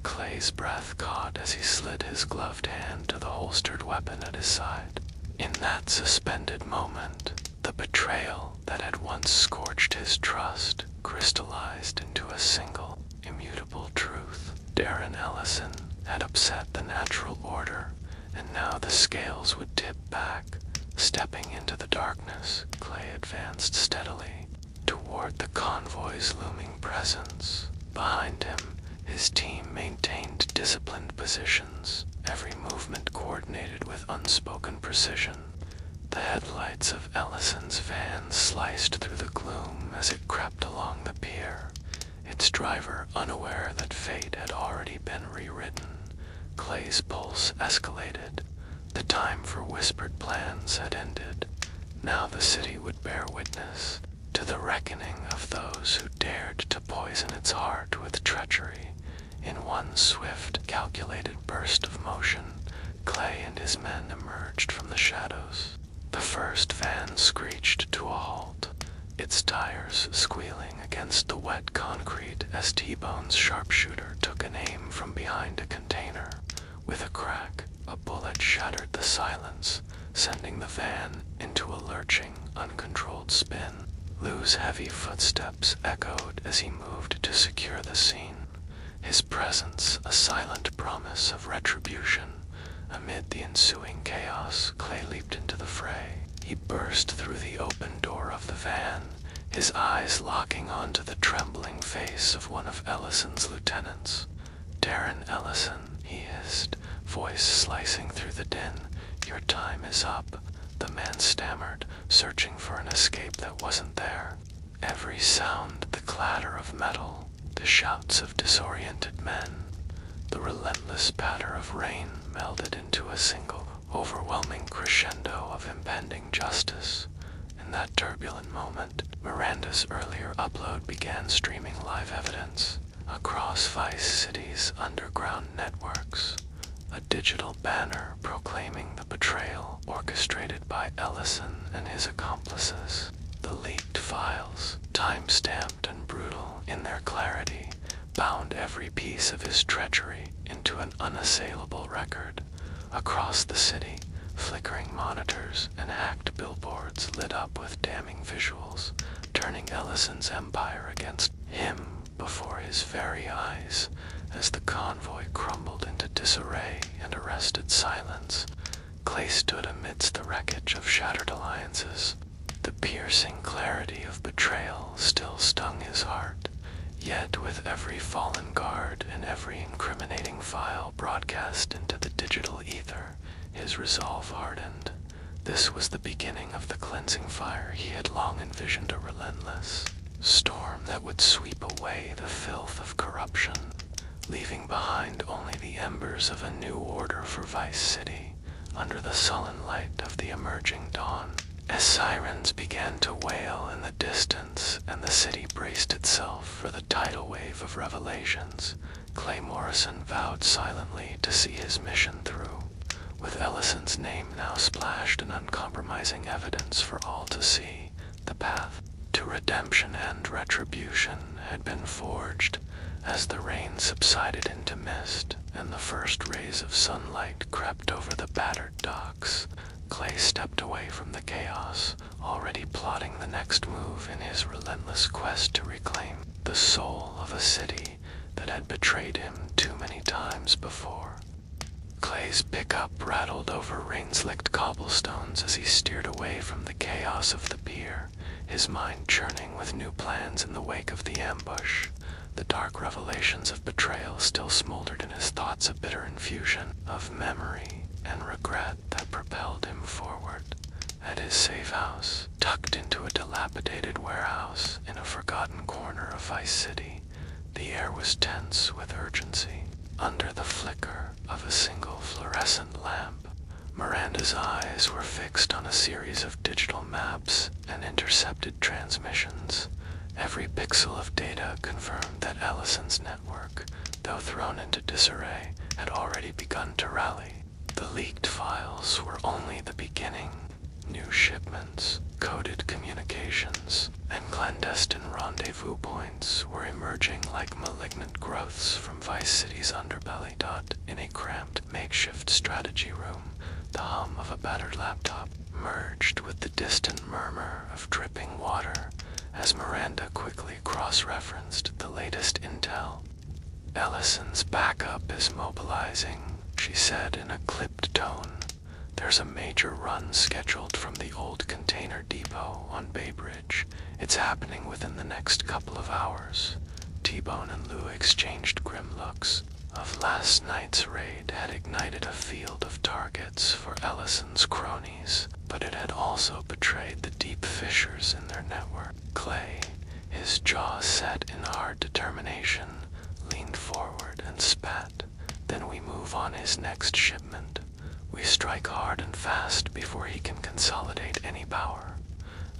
Clay's breath caught as he slid his gloved hand to the holstered weapon at his side. In that suspended moment, the betrayal that had once scorched his trust crystallized into a single, immutable truth. Darren Ellison had upset the natural order, and now the scales would tip back. Stepping into the darkness, Clay advanced steadily toward the convoy's looming presence. Behind him, his team maintained disciplined positions, every movement coordinated with unspoken precision. The headlights of Ellison's van sliced through the gloom as it crept along the pier, its driver unaware that fate had already been rewritten. Clay's pulse escalated. The time for whispered plans had ended. Now the city would bear witness to the reckoning of those who dared to poison its heart with treachery. In one swift, calculated burst of motion, Clay and his men emerged from the shadows. The first van screeched to a halt, its tires squealing against the wet concrete as T-Bone's sharpshooter took an aim from behind a container. With a crack, a bullet shattered the silence, sending the van into a lurching, uncontrolled spin. Lou's heavy footsteps echoed as he moved to secure the scene, his presence a silent promise of retribution. Amid the ensuing chaos, Clay leaped into the fray. He burst through the open door of the van, his eyes locking onto the trembling face of one of Ellison's lieutenants. "Darren Ellison," he hissed, voice slicing through the din. "Your time is up," the man stammered, searching for an escape that wasn't there. Every sound, the clatter of metal, the shouts of disoriented men, the relentless patter of rain melded into a single, overwhelming crescendo of impending justice. In that turbulent moment, Miranda's earlier upload began streaming live evidence across Vice City's underground networks, a digital banner proclaiming the betrayal orchestrated by Ellison and his accomplices. The leaked files, time-stamped and brutal in their clarity, bound every piece of his treachery into an unassailable record. Across the city, flickering monitors and hacked billboards lit up with damning visuals, turning Ellison's empire against him before his very eyes. As the convoy crumbled into disarray and arrested silence, Clay stood amidst the wreckage of shattered alliances. The piercing clarity of betrayal still stung his heart, yet with every fallen guard and every incriminating file broadcast into the digital ether, his resolve hardened. This was the beginning of the cleansing fire he had long envisioned, a relentless storm that would sweep away the filth of corruption, leaving behind only the embers of a new order for Vice City under the sullen light of the emerging dawn. As sirens began to wail in the distance and the city braced itself for the tidal wave of revelations, Clay Morrison vowed silently to see his mission through. With Ellison's name now splashed in uncompromising evidence for all to see, the path to redemption and retribution had been forged. As the rain subsided into mist and the first rays of sunlight crept over the battered docks, Clay stepped away from the chaos, already plotting the next move in his relentless quest to reclaim the soul of a city that had betrayed him too many times before. Clay's pickup rattled over rain-slicked cobblestones as he steered away from the chaos of the pier, his mind churning with new plans in the wake of the ambush. The dark revelations of betrayal still smoldered in his thoughts, a bitter infusion of memory and regret that propelled him forward. At his safe house, tucked into a dilapidated warehouse in a forgotten corner of Vice City, the air was tense with urgency. Under the flicker of a single fluorescent lamp, Miranda's eyes were fixed on a series of digital maps and intercepted transmissions. Every pixel of data confirmed that Ellison's network, though thrown into disarray, had already begun to rally. The leaked files were only the beginning. New shipments, coded communications, and clandestine rendezvous points were emerging like malignant growths from Vice City's underbelly. In a cramped, makeshift strategy room, the hum of a battered laptop merged with the distant murmur of dripping water as Miranda quickly cross-referenced the latest intel. "Ellison's backup is mobilizing," she said in a clipped tone. "There's a major run scheduled from the old container depot on Bay Bridge. It's happening within the next couple of hours." T-Bone and Lou exchanged grim looks. Of last night's raid had ignited a field of targets for Ellison's cronies, but it had also betrayed the deep fissures in their network. Clay, his jaw set in hard determination, leaned forward and spat. "Then we move on his next shipment. We strike hard and fast before he can consolidate any power."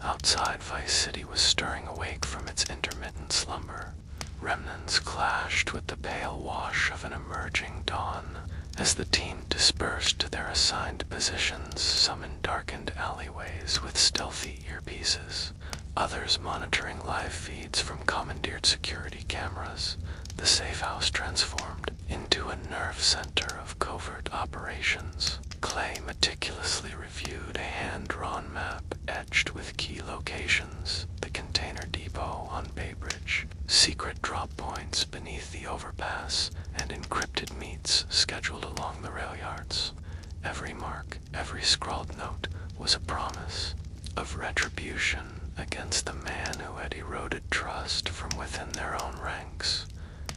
Outside, Vice City was stirring awake from its intermittent slumber. Remnants clashed with the pale wash of an emerging dawn. As the team dispersed to their assigned positions, some in darkened alleyways with stealthy earpieces, others monitoring live feeds from commandeered security cameras, the safe house transformed into a nerve center of covert operations. Clay meticulously reviewed a hand-drawn map etched with key locations: the container depot on Bay Bridge, secret drop points beneath the overpass, and encrypted meets scheduled along the rail yards. Every mark, every scrawled note was a promise of retribution against the man who had eroded trust from within their own ranks.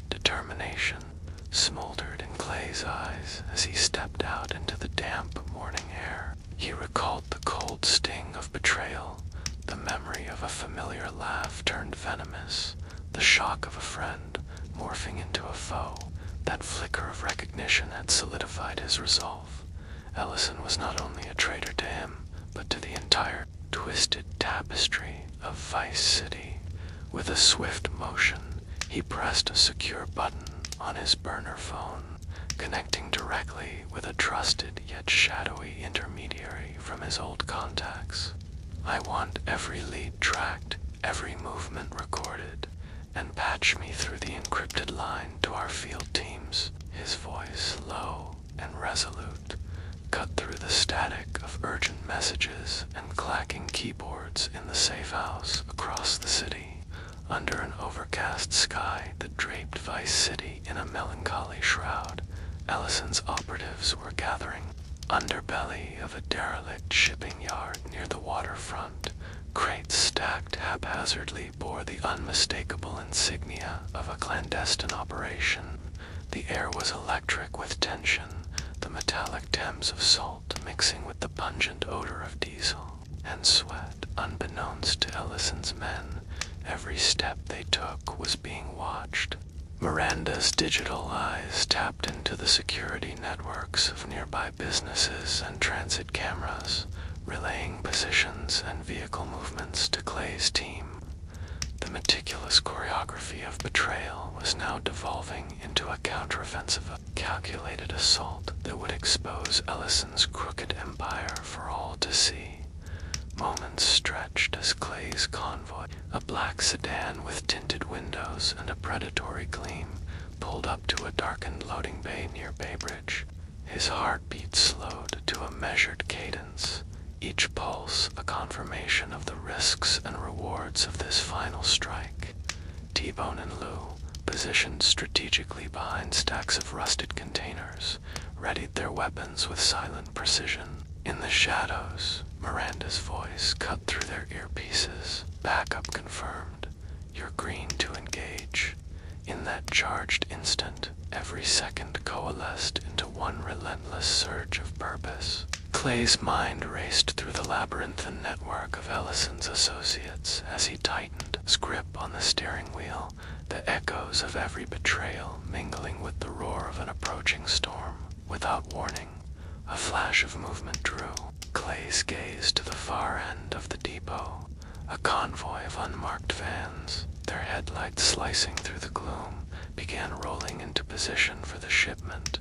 Determination smoldered in Clay's Clay's eyes as he stepped out into the damp morning air. He recalled the cold sting of betrayal, the memory of a familiar laugh turned venomous, the shock of a friend morphing into a foe. That flicker of recognition had solidified his resolve. Ellison was not only a traitor to him, but to the entire twisted tapestry of Vice City. With a swift motion, he pressed a secure button on his burner phone, connecting directly with a trusted yet shadowy intermediary from his old contacts. "I want every lead tracked, every movement recorded, and patch me through the encrypted line to our field teams." His voice, low and resolute, cut through the static of urgent messages and clacking keyboards in the safe house across the city. Under an overcast sky that draped Vice City in a melancholy shroud, Ellison's operatives were gathering. Underbelly of a derelict shipping yard near the waterfront, crates stacked haphazardly bore the unmistakable insignia of a clandestine operation. The air was electric with tension, the metallic Thames of salt mixing with the pungent odor of diesel and sweat. Unbeknownst to Ellison's men, every step they took was being watched. Miranda's digital eyes tapped into the security networks of nearby businesses and transit cameras, relaying positions and vehicle movements to Clay's team. The meticulous choreography of betrayal was now devolving into a counteroffensive, a calculated assault that would expose Ellison's crooked empire for all to see. Moments stretched as Clay's convoy, a black sedan with tinted windows and a predatory gleam, pulled up to a darkened loading bay near Bay Bridge. His heartbeat slowed to a measured cadence, each pulse a confirmation of the risks and rewards of this final strike. T-Bone and Lou, positioned strategically behind stacks of rusted containers, readied their weapons with silent precision. In the shadows, Miranda's voice cut through their earpieces. "Backup confirmed. You're green to engage." In that charged instant, every second coalesced into one relentless surge of purpose. Clay's mind raced through the labyrinthine network of Ellison's associates as he tightened his grip on the steering wheel, the echoes of every betrayal mingling with the roar of an approaching storm. Without warning, a flash of movement drew Clay's gaze to the far end of the depot. A convoy of unmarked vans, their headlights slicing through the gloom, began rolling into position for the shipment.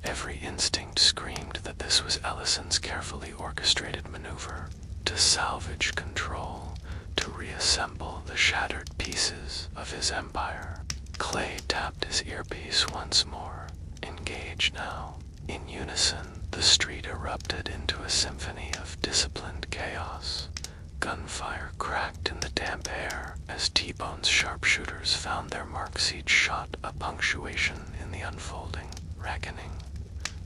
Every instinct screamed that this was Ellison's carefully orchestrated maneuver to salvage control, to reassemble the shattered pieces of his empire. Clay tapped his earpiece once more. Engage now. In unison, the street erupted into a symphony of disciplined chaos. Gunfire cracked in the damp air as T-Bone's sharpshooters found their marks, each shot a punctuation in the unfolding reckoning.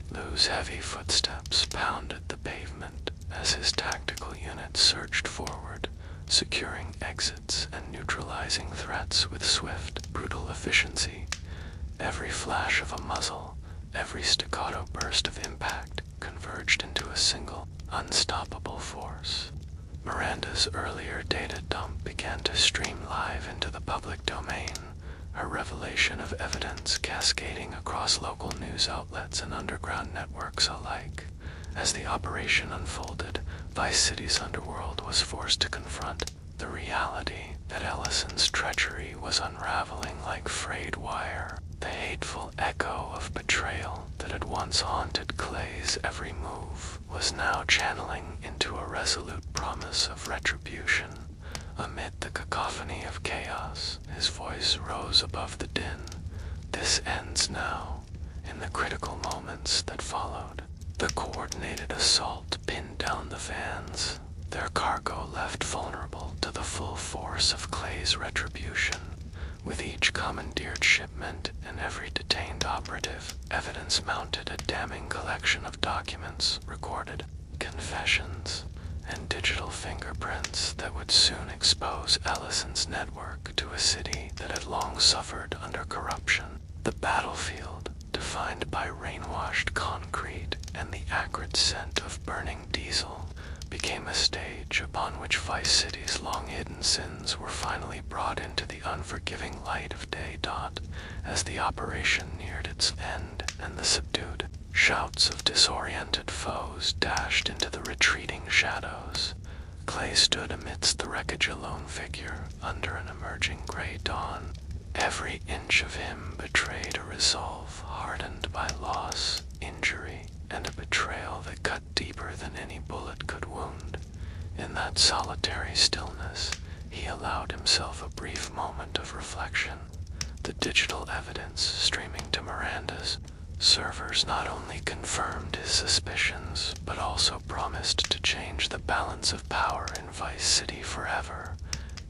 Lou's heavy footsteps pounded the pavement as his tactical unit surged forward, securing exits and neutralizing threats with swift, brutal efficiency. Every flash of a muzzle, every staccato burst of impact converged into a single, unstoppable force. Miranda's earlier data dump began to stream live into the public domain, her revelation of evidence cascading across local news outlets and underground networks alike. As the operation unfolded, Vice City's underworld was forced to confront the reality that Ellison's treachery was unraveling like frayed wire. The hateful echo of betrayal that had once haunted Clay's every move was now channeling into a resolute promise of retribution. Amid the cacophony of chaos, his voice rose above the din. This ends now. In the critical moments that followed, the coordinated assault pinned down the vans, their cargo left vulnerable to the full force of Clay's retribution. With each commandeered shipment and every detained operative, evidence mounted a damning collection of documents, recorded confessions, and digital fingerprints that would soon expose Ellison's network to a city that had long suffered under corruption. The battlefield, defined defined by rain-washed concrete and the acrid scent of burning diesel, became a stage upon which Vice City's long-hidden sins were finally brought into the unforgiving light of day. As the operation neared its end and the subdued shouts of disoriented foes dashed into the retreating shadows, Clay stood amidst the wreckage, a lone figure under an emerging gray dawn. Every inch of him betrayed a resolve hardened by loss, injury, and a betrayal that cut deeper than any bullet could wound. In that solitary stillness, he allowed himself a brief moment of reflection. The digital evidence streaming to Miranda's servers not only confirmed his suspicions, but also promised to change the balance of power in Vice City forever.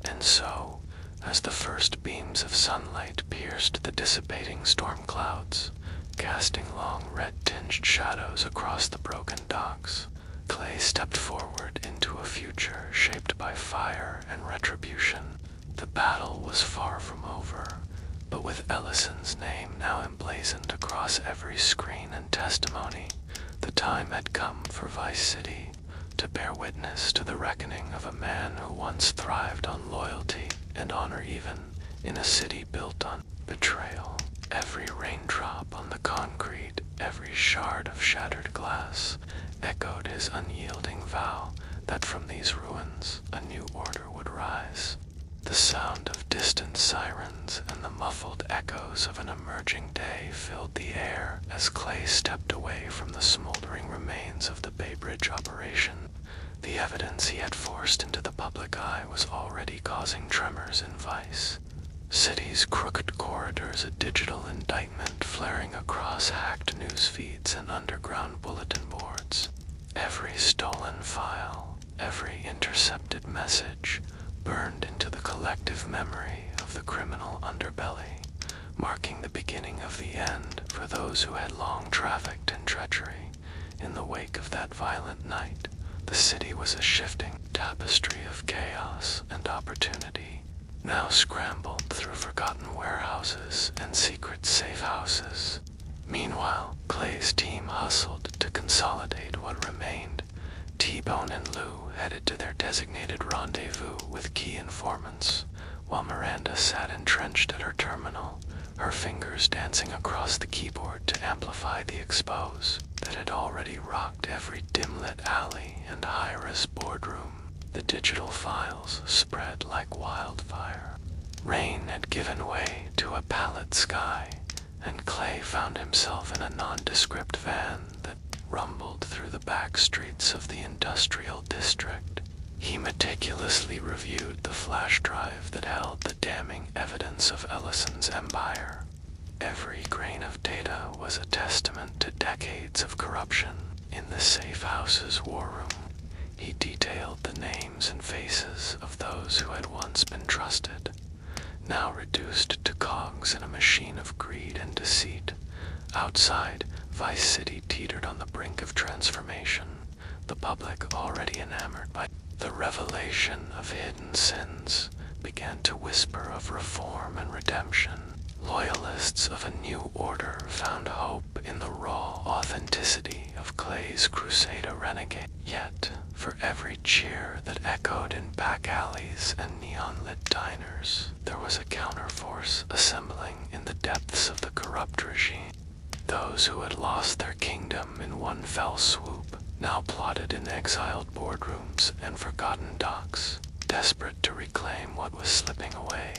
And so, as the first beams of sunlight pierced the dissipating storm clouds, casting long red-tinged shadows across the broken docks, Clay stepped forward into a future shaped by fire and retribution. The battle was far from over, but with Ellison's name now emblazoned across every screen and testimony, the time had come for Vice City to bear witness to the reckoning of a man who once thrived on loyalty and honor, even in a city built on betrayal. Every raindrop on the concrete, every shard of shattered glass, echoed his unyielding vow that from these ruins a new order would rise. The sound of distant sirens and the muffled echoes of an emerging day filled the air as Clay stepped away from the smoldering remains of the Bay Bridge operation. The evidence he had forced into the public eye was already causing tremors in Vice City's crooked corridors, a digital indictment flaring across hacked news feeds and underground bulletin boards. Every stolen file, every intercepted message, burned into the collective memory of the criminal underbelly, marking the beginning of the end for those who had long trafficked in treachery. In the wake of that violent night, the city was a shifting tapestry of chaos and opportunity, now scrambled through forgotten warehouses and secret safe houses. Meanwhile, Clay's team hustled to consolidate what remained. T-Bone and Lou headed to their designated rendezvous with key informants, while Miranda sat entrenched at her terminal, her fingers dancing across the keyboard to amplify the expose that had already rocked every dim-lit alley and high-res boardroom. The digital files spread like wildfire. Rain had given way to a pallid sky, and Clay found himself in a nondescript van that rumbled through the back streets of the industrial district. He meticulously reviewed the flash drive that held the damning evidence of Ellison's empire. Every grain of data was a testament to decades of corruption. In the safe house's war room, he detailed the names and faces of those who had once been trusted, now reduced to cogs in a machine of greed and deceit. Outside, Vice City teetered on the brink of transformation, the public already enamored by the revelation of hidden sins began to whisper of reform and redemption. Loyalists of a new order found hope in the raw authenticity of Clay's Crusader renegade. Yet, for every cheer that echoed in back alleys and neon-lit diners, there was a counterforce assembling in the depths of the corrupt regime. Those who had lost their kingdom in one fell swoop now plotted in exiled boardrooms and forgotten docks, desperate to reclaim what was slipping away.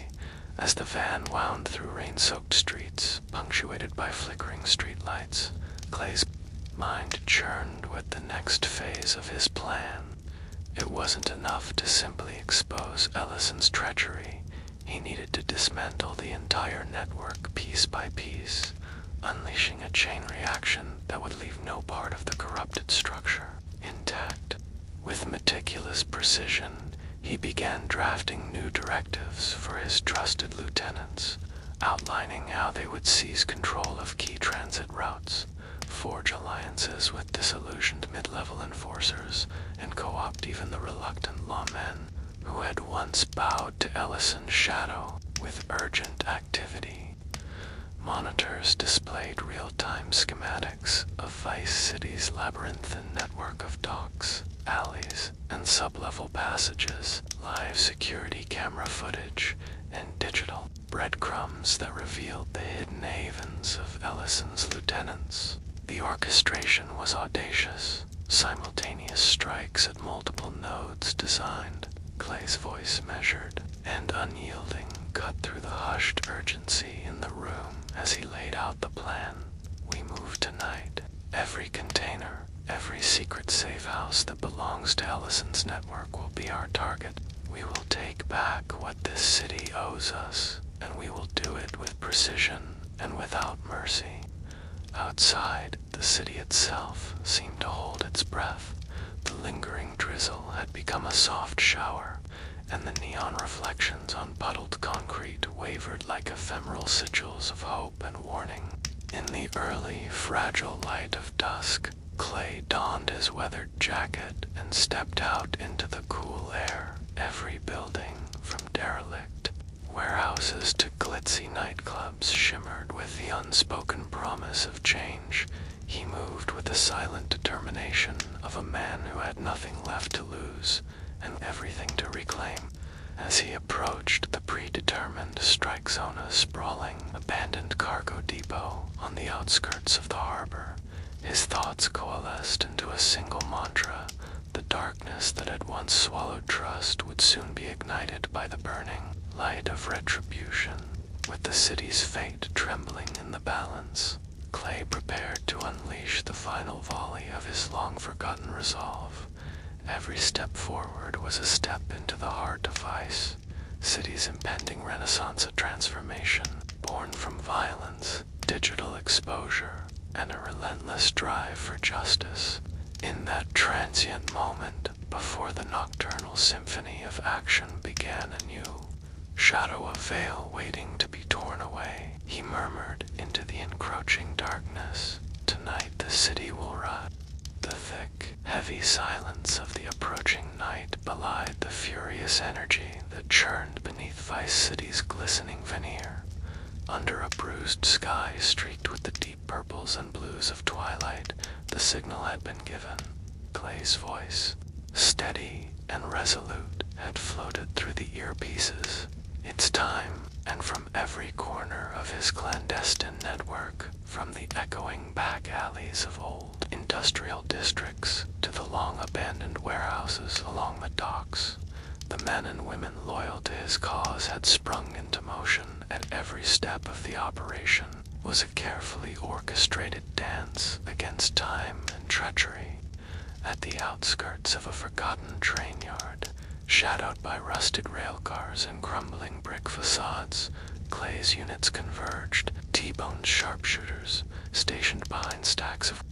As the van wound through rain-soaked streets, punctuated by flickering streetlights, Clay's mind churned with the next phase of his plan. It wasn't enough to simply expose Ellison's treachery. He needed to dismantle the entire network piece by piece, unleashing a chain reaction that would leave no part of the corrupted structure intact. With meticulous precision, he began drafting new directives for his trusted lieutenants, outlining how they would seize control of key transit routes, forge alliances with disillusioned mid-level enforcers, and co-opt even the reluctant lawmen who had once bowed to Ellison's shadow with urgent activity. Monitors displayed real-time real-time schematics of Vice City's labyrinthine network of docks, alleys, and sub-level passages, live security camera footage, and digital breadcrumbs that revealed the hidden havens of Ellison's lieutenants. The orchestration was audacious, simultaneous strikes at multiple nodes designed, Clay's voice measured, and unyielding, cut through the hushed urgency in the room as he laid out the plan. We move tonight. Every container, every secret safe house that belongs to Ellison's network will be our target. We will take back what this city owes us, and we will do it with precision and without mercy. Outside, the city itself seemed to hold its breath. The lingering drizzle had become a soft shower, and the neon reflections on puddled concrete wavered like ephemeral sigils of hope and warning. In the early, fragile light of dusk, Clay donned his weathered jacket and stepped out into the cool air. Every building, from derelict warehouses to glitzy nightclubs, shimmered with the unspoken promise of change. He moved with the silent determination of a man who had nothing left to lose and everything to reclaim. As he approached the predetermined strike zone, a sprawling, abandoned cargo depot on the outskirts of the harbor, his thoughts coalesced into a single mantra. The darkness that had once swallowed trust would soon be ignited by the burning light of retribution. With the city's fate trembling in the balance, Clay prepared to unleash the final volley of his long-forgotten resolve. Every step forward was a step into the heart of Vice City's impending renaissance, a transformation born from violence, digital exposure, and a relentless drive for justice. In that transient moment, before the nocturnal symphony of action began anew, shadow of veil waiting to be torn away, he murmured into the encroaching darkness, "Tonight the city will rise." The thick, heavy silence of the approaching night belied the furious energy that churned beneath Vice City's glistening veneer. Under a bruised sky streaked with the deep purples and blues of twilight, the signal had been given. Clay's voice, steady and resolute, had floated through the earpieces. It's time, and from every corner of his clandestine network, from the echoing back alleys of old industrial districts to the long-abandoned warehouses along the docks, the men and women loyal to his cause had sprung into motion at every step of the operation. Was a carefully orchestrated dance against time and treachery. At the outskirts of a forgotten train yard, shadowed by rusted rail cars and crumbling brick facades, Clay's units converged. T-boned sharpshooters, stationed behind stacks of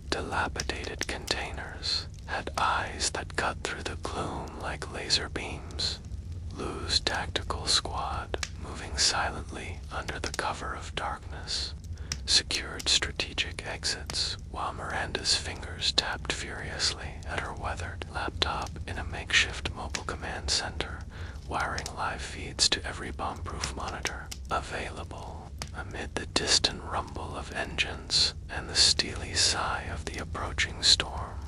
dilapidated containers, had eyes that cut through the gloom like laser beams. Lou's tactical squad, moving silently under the cover of darkness, secured strategic exits while Miranda's fingers tapped furiously at her weathered laptop in a makeshift mobile command center, wiring live feeds to every bomb-proof monitor available. Amid the distant rumble of engines and the steely sigh of the approaching storm,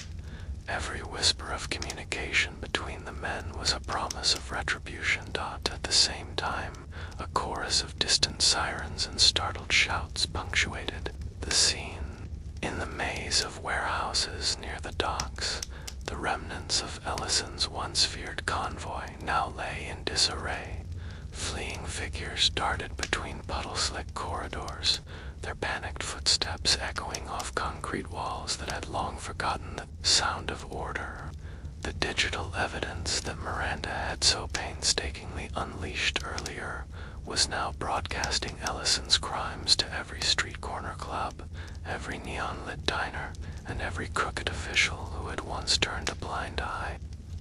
every whisper of communication between the men was a promise of retribution. At the same time, a chorus of distant sirens and startled shouts punctuated the scene. In the maze of warehouses near the docks, the remnants of Ellison's once feared convoy now lay in disarray. Fleeing figures darted between puddle-slick corridors, their panicked footsteps echoing off concrete walls that had long forgotten the sound of order. The digital evidence that Miranda had so painstakingly unleashed earlier was now broadcasting Ellison's crimes to every street corner club, every neon-lit diner, and every crooked official who had once turned a blind eye.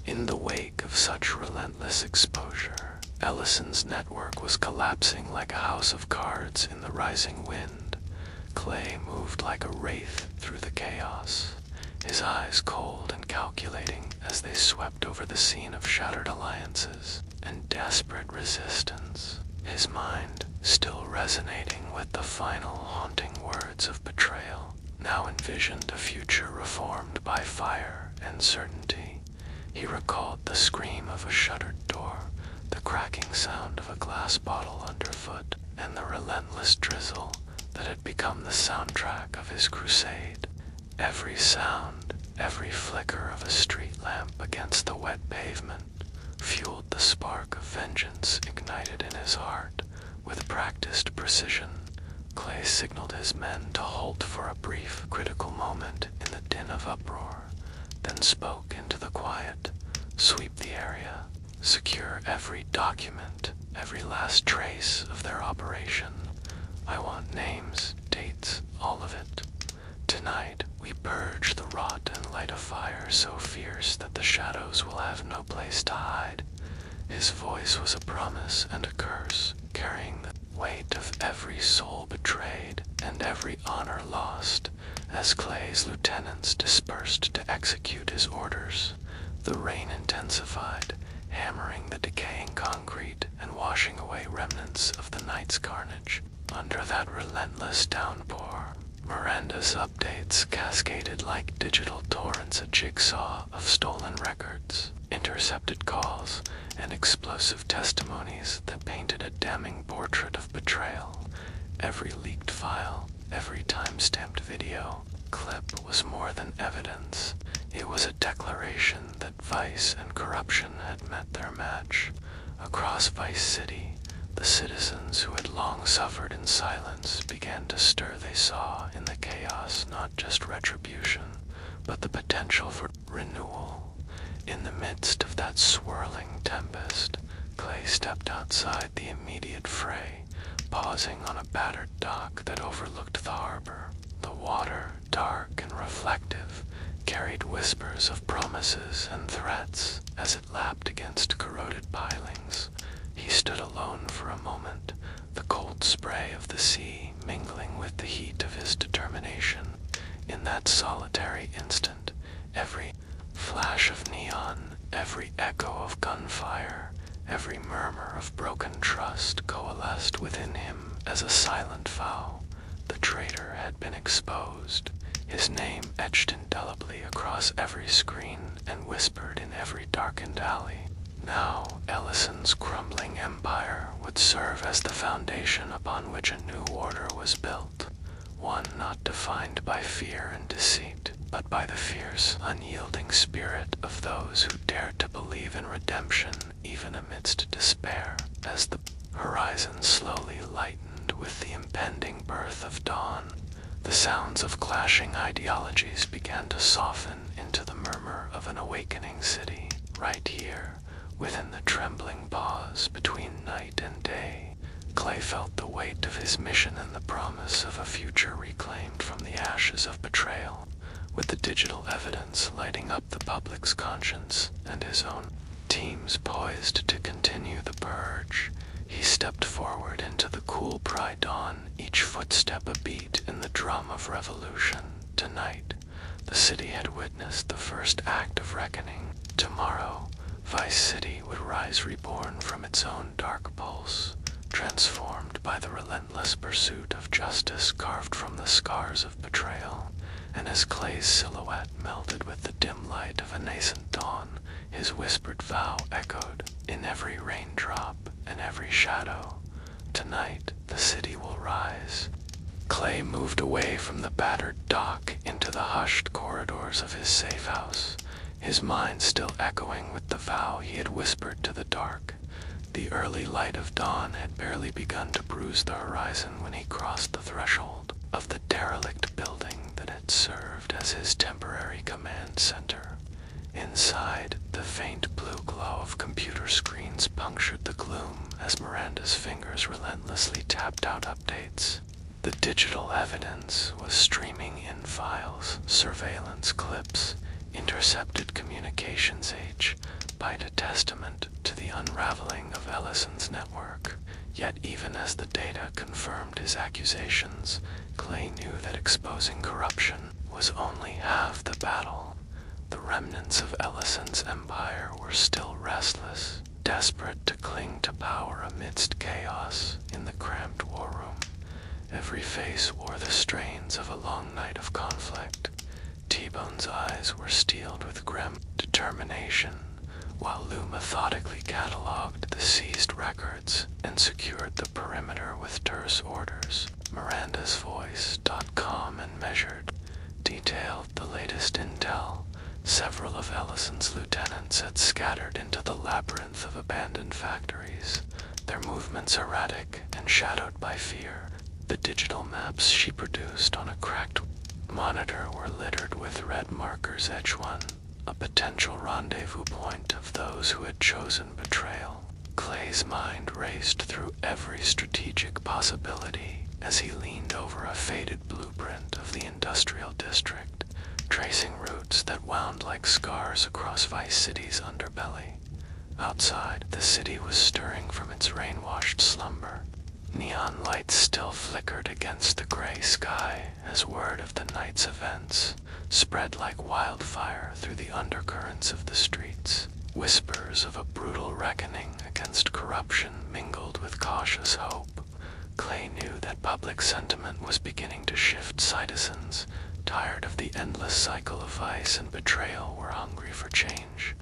In the wake of such relentless exposure, Ellison's network was collapsing like a house of cards in the rising wind. Clay moved like a wraith through the chaos, his eyes cold and calculating as they swept over the scene of shattered alliances and desperate resistance. his mind still resonating with the final haunting words of betrayal, now envisioned a future reformed by fire and certainty. He recalled the scream of a shuttered door, the cracking sound of a glass bottle underfoot, and the relentless drizzle that had become the soundtrack of his crusade. Every sound, every flicker of a street lamp against the wet pavement, fueled the spark of vengeance ignited in his heart. With practiced precision, Clay signaled his men to halt for a brief, critical moment in the din of uproar, then spoke into the quiet. Sweep the area. Secure every document, every last trace of their operation. I want names, dates, all of it. Tonight, we purge the rot and light a fire so fierce that the shadows will have no place to hide. His voice was a promise and a curse, carrying the weight of every soul betrayed and every honor lost. As Clay's lieutenants dispersed to execute his orders, the rain intensified, hammering the decaying concrete and washing away remnants of the night's carnage. Under that relentless downpour, Miranda's updates cascaded like digital torrents, a jigsaw of stolen records, intercepted calls, and explosive testimonies that painted a damning portrait of betrayal. Every leaked file, every time-stamped video clip was more than evidence. It was a declaration that vice and corruption had met their match. Across Vice City, the citizens who had long suffered in silence began to stir. They saw in the chaos not just retribution, but the potential for renewal. In the midst of that swirling tempest, Clay stepped outside the immediate fray, pausing on a battered dock that overlooked the harbor. The water, dark and reflective, carried whispers of promises and threats as it lapped against corroded pilings. He stood alone for a moment, the cold spray of the sea mingling with the heat of his determination. In that solitary instant, every flash of neon, every echo of gunfire, every murmur of broken trust coalesced within him as a silent vow. The traitor had been exposed, his name etched indelibly across every screen and whispered in every darkened alley. Now, Ellison's crumbling empire would serve as the foundation upon which a new order was built, one not defined by fear and deceit, but by the fierce, unyielding spirit of those who dared to believe in redemption even amidst despair. As the horizon slowly lightened with the impending birth of dawn, the sounds of clashing ideologies began to soften into the murmur of an awakening city. Right here, within the trembling pause between night and day, Clay felt the weight of his mission and the promise of a future reclaimed from the ashes of betrayal. With the digital evidence lighting up the public's conscience and his own teams poised to continue the purge, he stepped forward into the cool pre-dawn, each footstep a beat in the drum of revolution. Tonight, the city had witnessed the first act of reckoning. Tomorrow, Vice City would rise reborn from its own dark pulse, transformed by the relentless pursuit of justice carved from the scars of betrayal. And as Clay's silhouette melded with the dim light of a nascent dawn, his whispered vow echoed in every raindrop and every shadow. Tonight, the city will rise. Clay moved away from the battered dock into the hushed corridors of his safe house, his mind still echoing with the vow he had whispered to the dark. The early light of dawn had barely begun to bruise the horizon when he crossed the threshold of the derelict building that had served as his temporary command center. Inside, the faint blue glow of computer screens punctured the gloom as Miranda's fingers relentlessly tapped out updates. The digital evidence was streaming in files, surveillance clips, intercepted communications age, bite a testament to the unraveling of Ellison's network. Yet even as the data confirmed his accusations, Clay knew that exposing corruption was only half the battle. The remnants of Ellison's empire were still restless, desperate to cling to power amidst chaos in the cramped war room. Every face wore the strains of a long night of conflict. T-Bone's eyes were steeled with grim determination, while Lou methodically cataloged the seized records and secured the perimeter with terse orders. Miranda's voice, calm and measured, detailed the latest intel. Several of Ellison's lieutenants had scattered into the labyrinth of abandoned factories, their movements erratic and shadowed by fear. The digital maps she produced on a cracked monitor were littered with red markers, each one a potential rendezvous point of those who had chosen betrayal. Clay's mind raced through every strategic possibility as he leaned over a faded blueprint of the industrial district, tracing routes that wound like scars across Vice City's underbelly. Outside, the city was stirring from its rain-washed slumber. Neon lights still flickered against the gray sky as word of the night's events spread like wildfire through the undercurrents of the streets. Whispers of a brutal reckoning against corruption mingled with cautious hope. Clay knew that public sentiment was beginning to shift. Citizens, tired of the endless cycle of vice and betrayal, were hungry for change.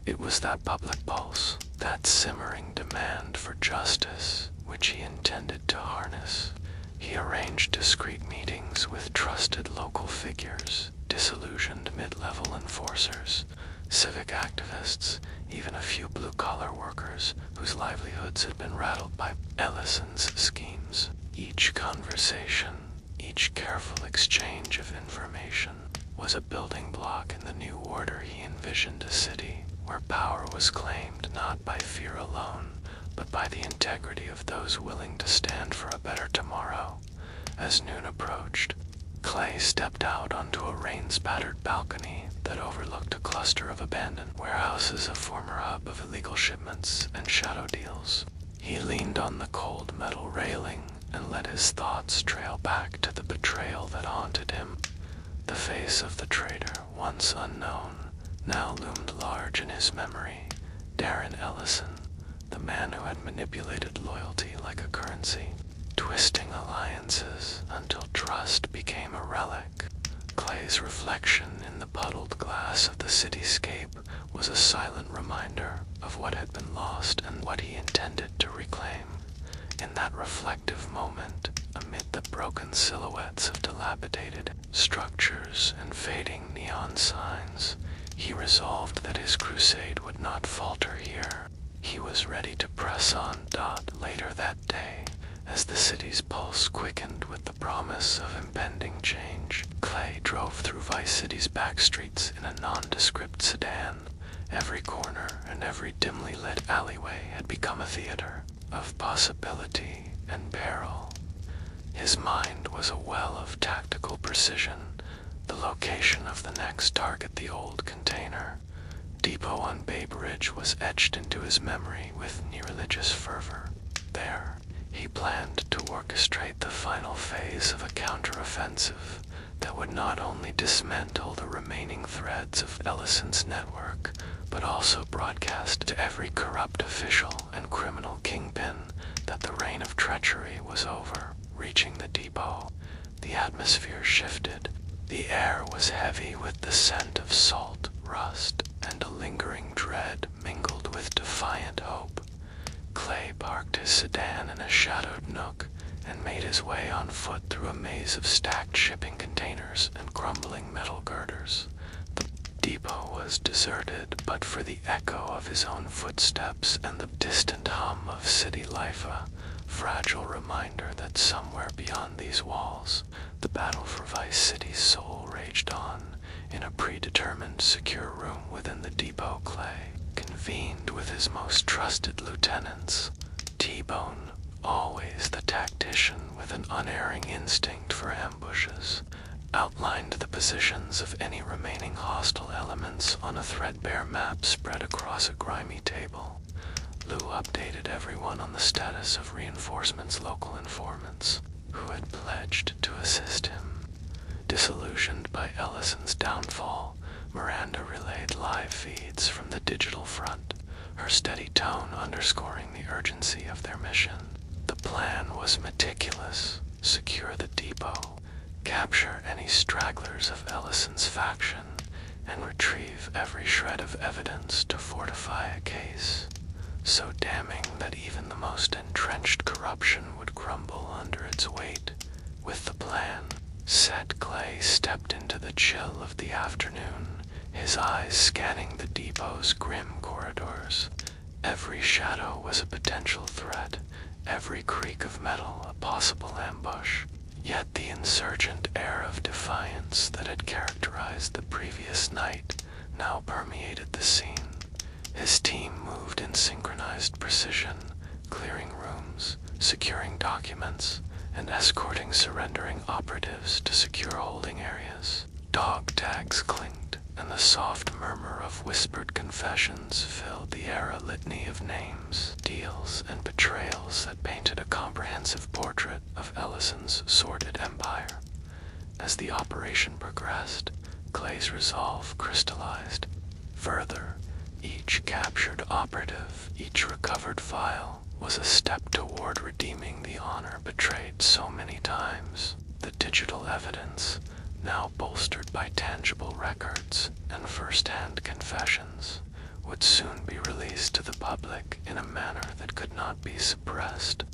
It was that public pulse, that simmering demand for justice, which he intended to harness. He arranged discreet meetings with trusted local figures, disillusioned mid-level enforcers, civic activists, even a few blue-collar workers whose livelihoods had been rattled by Ellison's schemes. Each conversation, each careful exchange of information, was a building block in the new order he envisioned: a city where power was claimed not by fear alone, but by the integrity of those willing to stand for a better tomorrow. As noon approached, Clay stepped out onto a rain-spattered balcony that overlooked a cluster of abandoned warehouses, a former hub of illegal shipments and shadow deals. He leaned on the cold metal railing and let his thoughts trail back to the betrayal that haunted him. The face of the traitor, once unknown, now loomed large in his memory. Darren Ellison, the man who had manipulated loyalty like a currency, twisting alliances until trust became a relic. Clay's reflection in the puddled glass of the cityscape was a silent reminder of what had been lost and what he intended to reclaim. In that reflective moment, amid the broken silhouettes of dilapidated structures and fading neon signs, he resolved that his crusade would not falter here. He was ready to press on. Later that day, as the city's pulse quickened with the promise of impending change, Clay drove through Vice City's back streets in a nondescript sedan. Every corner and every dimly lit alleyway had become a theater of possibility and peril. His mind was a well of tactical precision. The location of the next target, the old container depot on Bay Bridge, was etched into his memory with religious fervor. There, he planned to orchestrate the final phase of a counteroffensive that would not only dismantle the remaining threads of Ellison's network, but also broadcast to every corrupt official and criminal kingpin that the reign of treachery was over. Reaching the depot, the atmosphere shifted. The air was heavy with the scent of salt, rust, and a lingering dread mingled with defiant hope. Clay parked his sedan in a shadowed nook and made his way on foot through a maze of stacked shipping containers and crumbling metal girders. The depot was deserted but for the echo of his own footsteps and the distant hum of city life, a fragile reminder that somewhere beyond these walls, the battle for Vice City's soul raged on. In a predetermined secure room within the depot, Clay convened with his most trusted lieutenants. T-Bone, always the tactician with an unerring instinct for ambushes, outlined the positions of any remaining hostile elements on a threadbare map spread across a grimy table. Lou updated everyone on the status of reinforcements, local informants who had pledged to assist him. Disillusioned by Ellison's downfall, Miranda relayed live feeds from the digital front, her steady tone underscoring the urgency of their mission. The plan was meticulous: secure the depot, capture any stragglers of Ellison's faction, and retrieve every shred of evidence to fortify a case so damning that even the most entrenched corruption would crumble under its weight. With the plan set, Clay stepped into the chill of the afternoon, his eyes scanning the depot's grim corridors. Every shadow was a potential threat, every creak of metal a possible ambush. Yet the insurgent air of defiance that had characterized the previous night now permeated the scene. His team moved in synchronized precision, clearing rooms, securing documents, and escorting surrendering operatives to secure holding areas. Dog tags clinked, and the soft murmur of whispered confessions filled the air, a litany of names, deals, and betrayals that painted a comprehensive portrait of Ellison's sordid empire. As the operation progressed, Clay's resolve crystallized. Further, each captured operative, each recovered file, was a step toward redeeming the honor betrayed so many times. The digital evidence, now bolstered by tangible records and first-hand confessions, would soon be released to the public in a manner that could not be suppressed.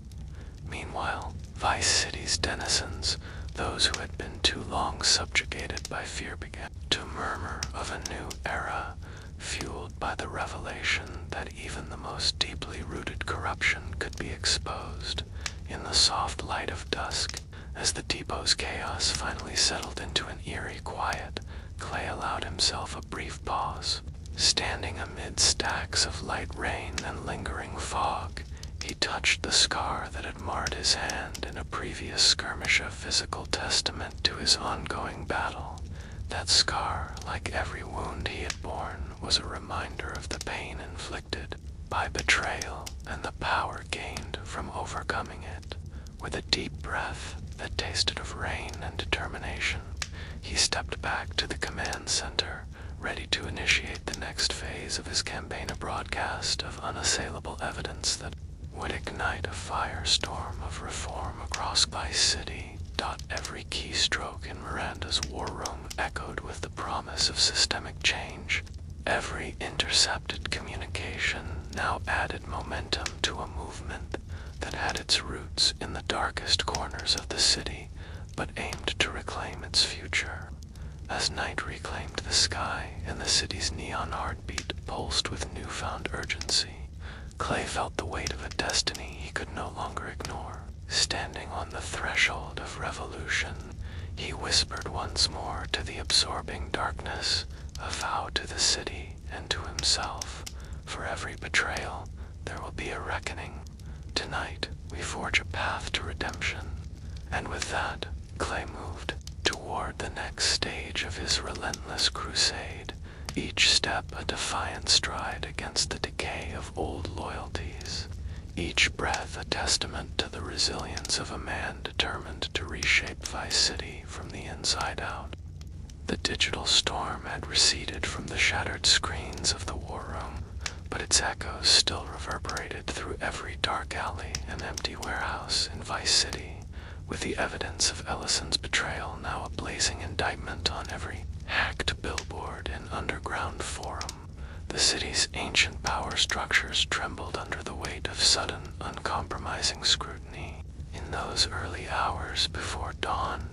Meanwhile, Vice City's denizens, those who had been too long subjugated by fear, began to murmur of a new era, fueled by the revelation that even the most deeply rooted corruption could be exposed. In the soft light of dusk, as the depot's chaos finally settled into an eerie quiet, Clay allowed himself a brief pause. Standing amid stacks of light rain and lingering fog, he touched the scar that had marred his hand in a previous skirmish, a physical testament to his ongoing battle. That scar, like every wound he had borne, was a reminder of the pain inflicted by betrayal and the power gained from overcoming it. With a deep breath that tasted of rain and determination, he stepped back to the command center, ready to initiate the next phase of his campaign, a broadcast of unassailable evidence that would ignite a firestorm of reform across Vice City. Every keystroke in Miranda's war room echoed with the promise of systemic change. Every intercepted communication now added momentum to a movement that had its roots in the darkest corners of the city, but aimed to reclaim its future. As night reclaimed the sky and the city's neon heartbeat pulsed with newfound urgency, Clay felt the weight of a destiny he could no longer ignore. Standing on the threshold of revolution, he whispered once more to the absorbing darkness, a vow to the city and to himself. For every betrayal, there will be a reckoning. Tonight, we forge a path to redemption. And with that, Clay moved toward the next stage of his relentless crusade, each step a defiant stride against the decay of old loyalties. Each breath a testament to the resilience of a man determined to reshape Vice City from the inside out. The digital storm had receded from the shattered screens of the war room, but its echoes still reverberated through every dark alley and empty warehouse in Vice City, with the evidence of Ellison's betrayal now a blazing indictment on every hacked billboard and underground forum. The city's ancient power structures trembled under the weight of sudden, uncompromising scrutiny. In those early hours before dawn,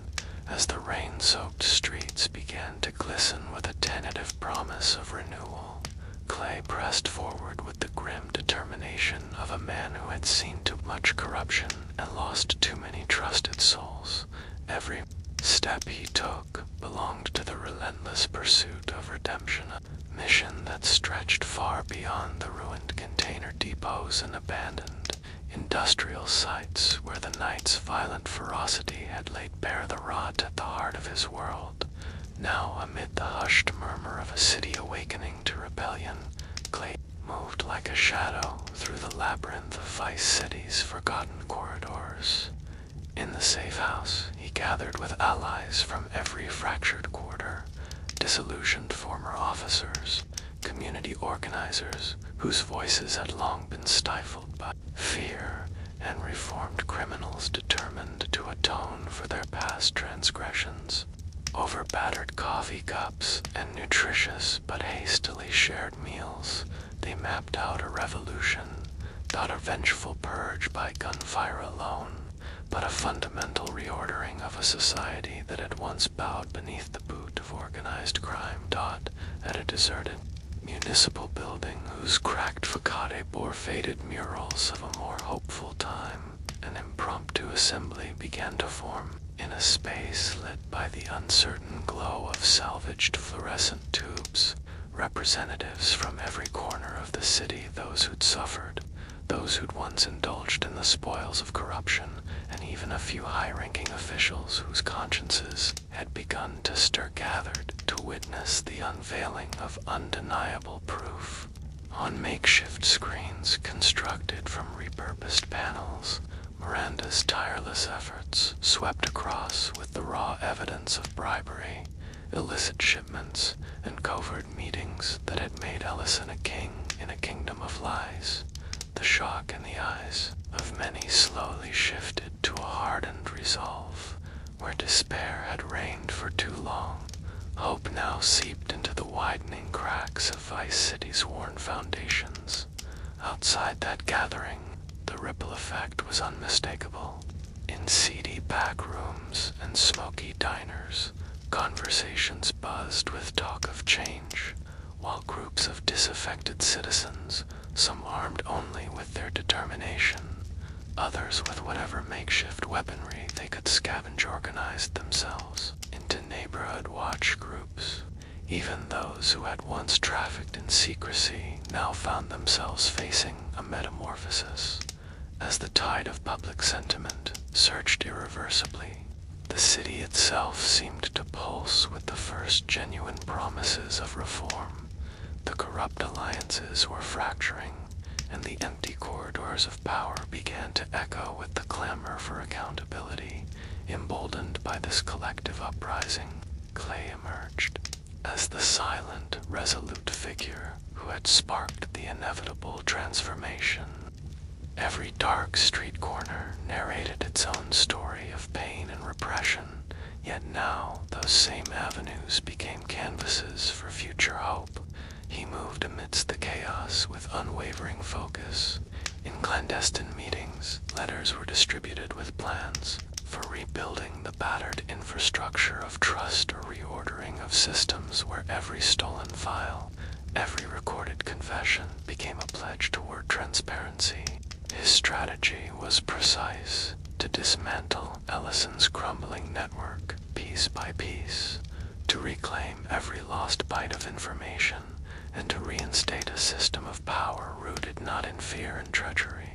as the rain-soaked streets began to glisten with a tentative promise of renewal, Clay pressed forward with the grim determination of a man who had seen too much corruption and lost too many trusted souls. Every step he took belonged to the relentless pursuit of redemption, a mission that stretched far beyond the ruined container depots and abandoned industrial sites where the night's violent ferocity had laid bare the rot at the heart of his world. Now, amid the hushed murmur of a city awakening to rebellion, Clay moved like a shadow through the labyrinth of Vice City's forgotten corridors. In the safe house, he gathered with allies from every fractured quarter, disillusioned former officers, community organizers whose voices had long been stifled by fear, and reformed criminals determined to atone for their past transgressions. Over battered coffee cups and nutritious but hastily shared meals, they mapped out a revolution, not a vengeful purge by gunfire alone, but a fundamental reordering of a society that had once bowed beneath the boot of organized crime. At a deserted municipal building whose cracked facade bore faded murals of a more hopeful time, an impromptu assembly began to form. In a space lit by the uncertain glow of salvaged fluorescent tubes, representatives from every corner of the city, those who'd suffered, those who'd once indulged in the spoils of corruption, and even a few high-ranking officials whose consciences had begun to stir, gathered to witness the unveiling of undeniable proof. On makeshift screens constructed from repurposed panels, Miranda's tireless efforts swept across with the raw evidence of bribery, illicit shipments, and covert meetings that had made Ellison a king in a kingdom of lies. The shock in the eyes of many slowly shifted to a hardened resolve. Where despair had reigned for too long, hope now seeped into the widening cracks of Vice City's worn foundations. Outside that gathering, the ripple effect was unmistakable. In seedy back rooms and smoky diners, conversations buzzed with talk of change, while groups of disaffected citizens, some armed only with their determination, others with whatever makeshift weaponry they could scavenge, organized themselves into neighborhood watch groups. Even those who had once trafficked in secrecy now found themselves facing a metamorphosis. As the tide of public sentiment surged irreversibly, the city itself seemed to pulse with the first genuine promises of reform. The corrupt alliances were fracturing, and the empty corridors of power began to echo with the clamor for accountability. Emboldened by this collective uprising, Clay emerged as the silent, resolute figure who had sparked the inevitable transformation. Every dark street corner narrated its own story of pain and repression, yet now those same avenues became canvases for future hope. He moved amidst the chaos with unwavering focus. In clandestine meetings, letters were distributed with plans for rebuilding the battered infrastructure of trust or reordering of systems where every stolen file, every recorded confession became a pledge toward transparency. His strategy was precise: to dismantle Ellison's crumbling network piece by piece, to reclaim every lost bite of information, and to reinstate a system of power rooted not in fear and treachery,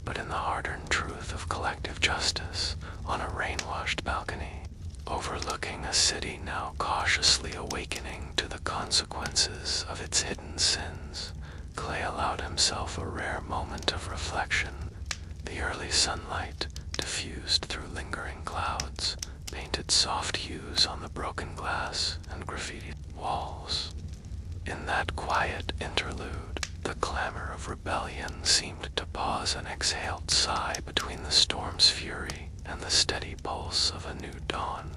but in the hard-earned truth of collective justice. On a rain-washed balcony, overlooking a city now cautiously awakening to the consequences of its hidden sins, Clay allowed himself a rare moment of reflection. The early sunlight, diffused through lingering clouds, painted soft hues on the broken glass and graffitied walls. In that quiet interlude, the clamor of rebellion seemed to pause and exhaled sigh between the storm's fury and the steady pulse of a new dawn.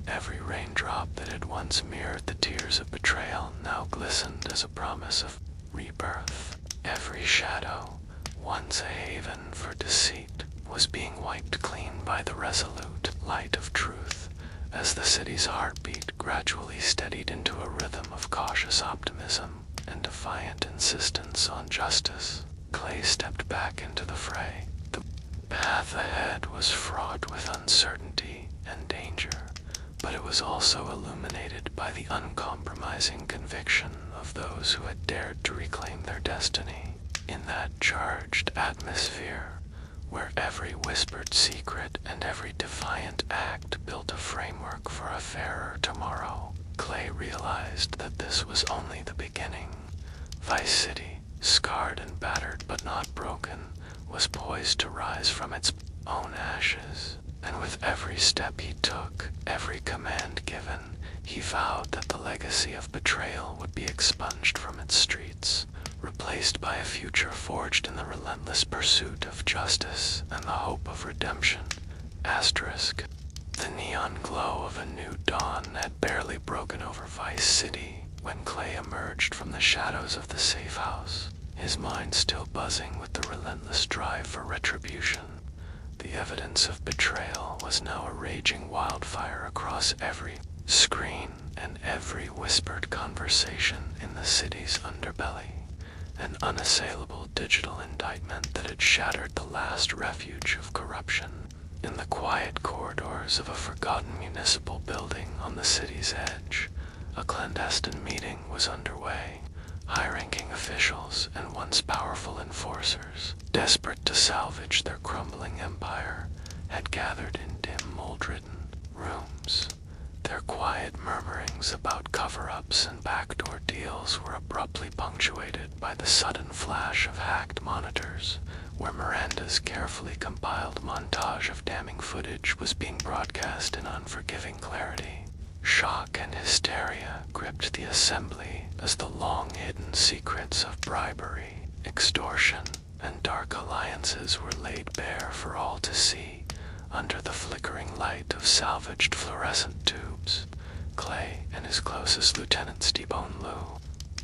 Every raindrop that had once mirrored the tears of betrayal now glistened as a promise of rebirth. Every shadow, once a haven for deceit, was being wiped clean by the resolute light of truth. As the city's heartbeat gradually steadied into a rhythm of cautious optimism and defiant insistence on justice, Clay stepped back into the fray. The path ahead was fraught with uncertainty and danger, but it was also illuminated by the uncompromising conviction of those who had dared to reclaim their destiny. In that charged atmosphere, where every whispered secret and every defiant act built a framework for a fairer tomorrow, Clay realized that this was only the beginning. Vice City, scarred and battered but not broken, was poised to rise from its own ashes, and with every step he took, every command given, He vowed that the legacy of betrayal would be expunged from its streets, replaced by a future forged in the relentless pursuit of justice and the hope of redemption. Asterisk. The neon glow of a new dawn had barely broken over Vice City when Clay emerged from the shadows of the safe house, his mind still buzzing with the relentless drive for retribution. The evidence of betrayal was now a raging wildfire across every screen and every whispered conversation in the city's underbelly, an unassailable digital indictment that had shattered the last refuge of corruption. In the quiet corridors of a forgotten municipal building on the city's edge, a clandestine meeting was underway. High-ranking officials and once powerful enforcers, desperate to salvage their crumbling empire, had gathered in dim, mold-ridden rooms. Their quiet murmurings about cover-ups and backdoor deals were abruptly punctuated by the sudden flash of hacked monitors, where Miranda's carefully compiled montage of damning footage was being broadcast in unforgiving clarity. Shock and hysteria gripped the assembly as the long-hidden secrets of bribery, extortion, and dark alliances were laid bare for all to see under the flickering light of salvaged fluorescent tubes. Clay and his closest lieutenant Stephen Lou,